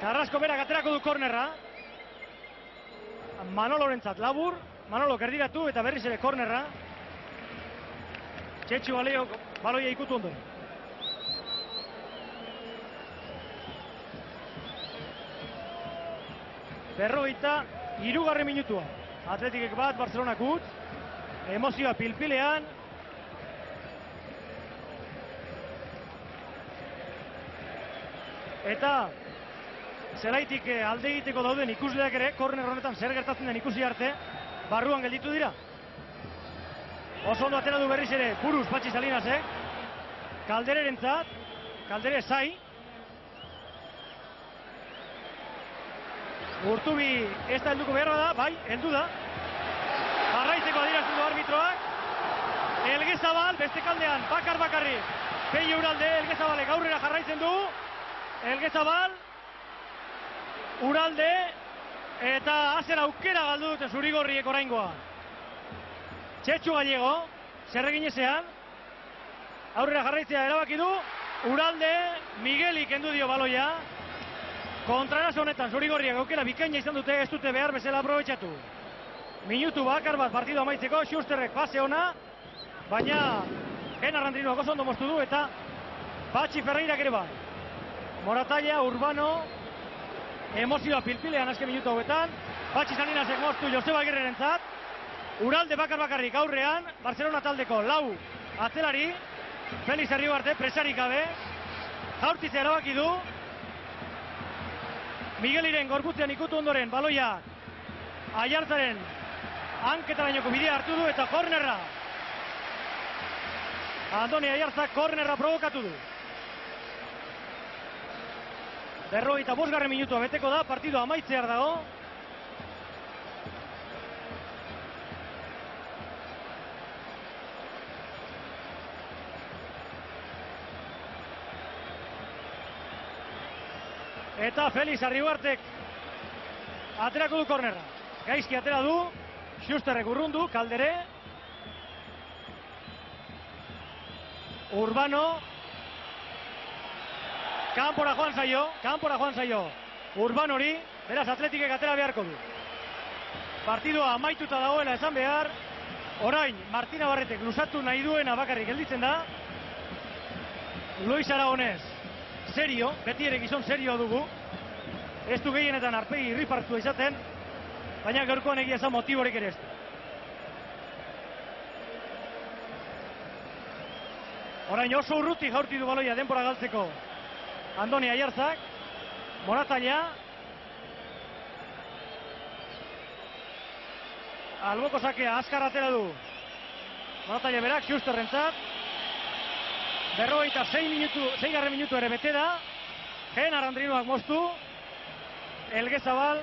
Carrasco berak aterako du kornerra. Manolorentzat labur, Manolo erdiratu eta berriz ere kornerra. Txetxu Galego baloia ikutu ondoen. Berrogeita 3. minutua. Atletikek bat, Barcelonak utz. Emozioa pilpilean. Eta zelaitik alde egiteko dauden ikusleak ere, korner honetan zer gertatzen den ikusi arte, barruan gelditu dira. Oso ondo atera du berriz ere buruz Patxi Salinasek. Kaldererentzat, Kaldere zai. Urtubi ez da helduko beharra da, bai, heldu da. Jarraitzeko adierazten du arbitroak. Elgezabal, beste kaldean, bakarri. Pello Uralde, Elgezabalek aurrera jarraitzen du. Elgezabal, Uralde, eta azer aukera galdu dute zurigorriek oraingoa. Txetxu Gallego, zerreginezean, aurrera jarraitzea erabaki du, Uralde, Migueli kendu dio baloia. Kontraraz honetan, zurigorriak aukera bikaina izan dute, ez dute behar bezala aprobetxatu. Minutu bakar bat partidu amaitzeko, Schusterrek pase ona, baina Genar Andrinuak oso ondo moztu du, eta Patxi Ferreirak ere bai. Moratalla, Urbano, emozioa pilpilean azken minutu hauetan, Patxi Salinasek moztu Joseba Agirrerentzat, Uralde bakar-bakarrik aurrean, Barcelona taldeko lau atzelari, Felix Arribarte presarik gabe, jaurtitzea erabaki du, Migueliren gorputzean ikutu ondoren baloia Aiartzaren hanketarainoko bidea hartu du eta kornerra. Andoni Aiartzak kornerra provokatu du. 55. minutua beteko da, partidua amaitzear dago. Eta Felix Arribartek aterako du kornerra. Gaizki atera du, Schusterrek urrundu, Kaldere. Urbano. Kanpora joan zaio. Urbanori, beraz Atletikek atera beharko du. Partidua amaituta dagoela esan behar. Orain, Martina Barretek luzatu nahi duena bakarrik gelditzen da. Luis Aragonez, serio, beti ere gizon serio dugu. Ez du gehienetan arpegi irrifartua izaten, baina gaurkoan egia esan motiborik ere ez du. Orain oso urruti jaurti du baloia denbora galtzeko Andoni Aiartzak, Moratalla, alboko sakea azkar atera du Moratalla berak, Schusterrentzat, 46 minutu ere bete da, Genar Andrinuak moztu, Elgezabal,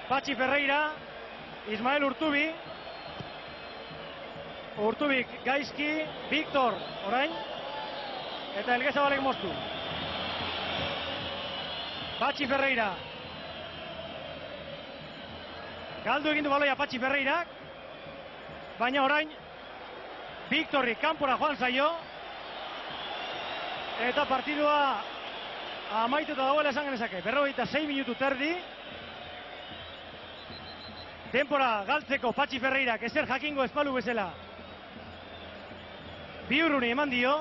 Patxi Ferreira, Ismael Urtubi, Urtubik gaizki, Victor orain, eta Elgezabalek moztu. Patxi Ferreira. Galdu egin du baloia Patxi Ferreirak, baina orain Victorri kanpora joan zaio, eta partidua amaituta dagoela esan genezake. 46 minutu terdi. Denpora galtzeko Patxi Ferreirak ezer jakingo espalu bezala bi urruni eman dio,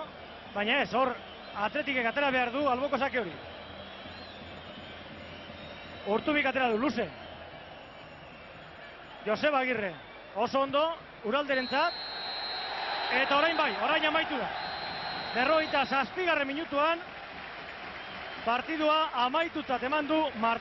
baina ez, hor Atletikek atera behar du alboko sake hori. Urtubik atera du, luze. Joseba Agirre, oso ondo, Uralderentzat, eta orain bai, orain amaitu da. 47. minutuan partidua amaitutzat eman du Martin.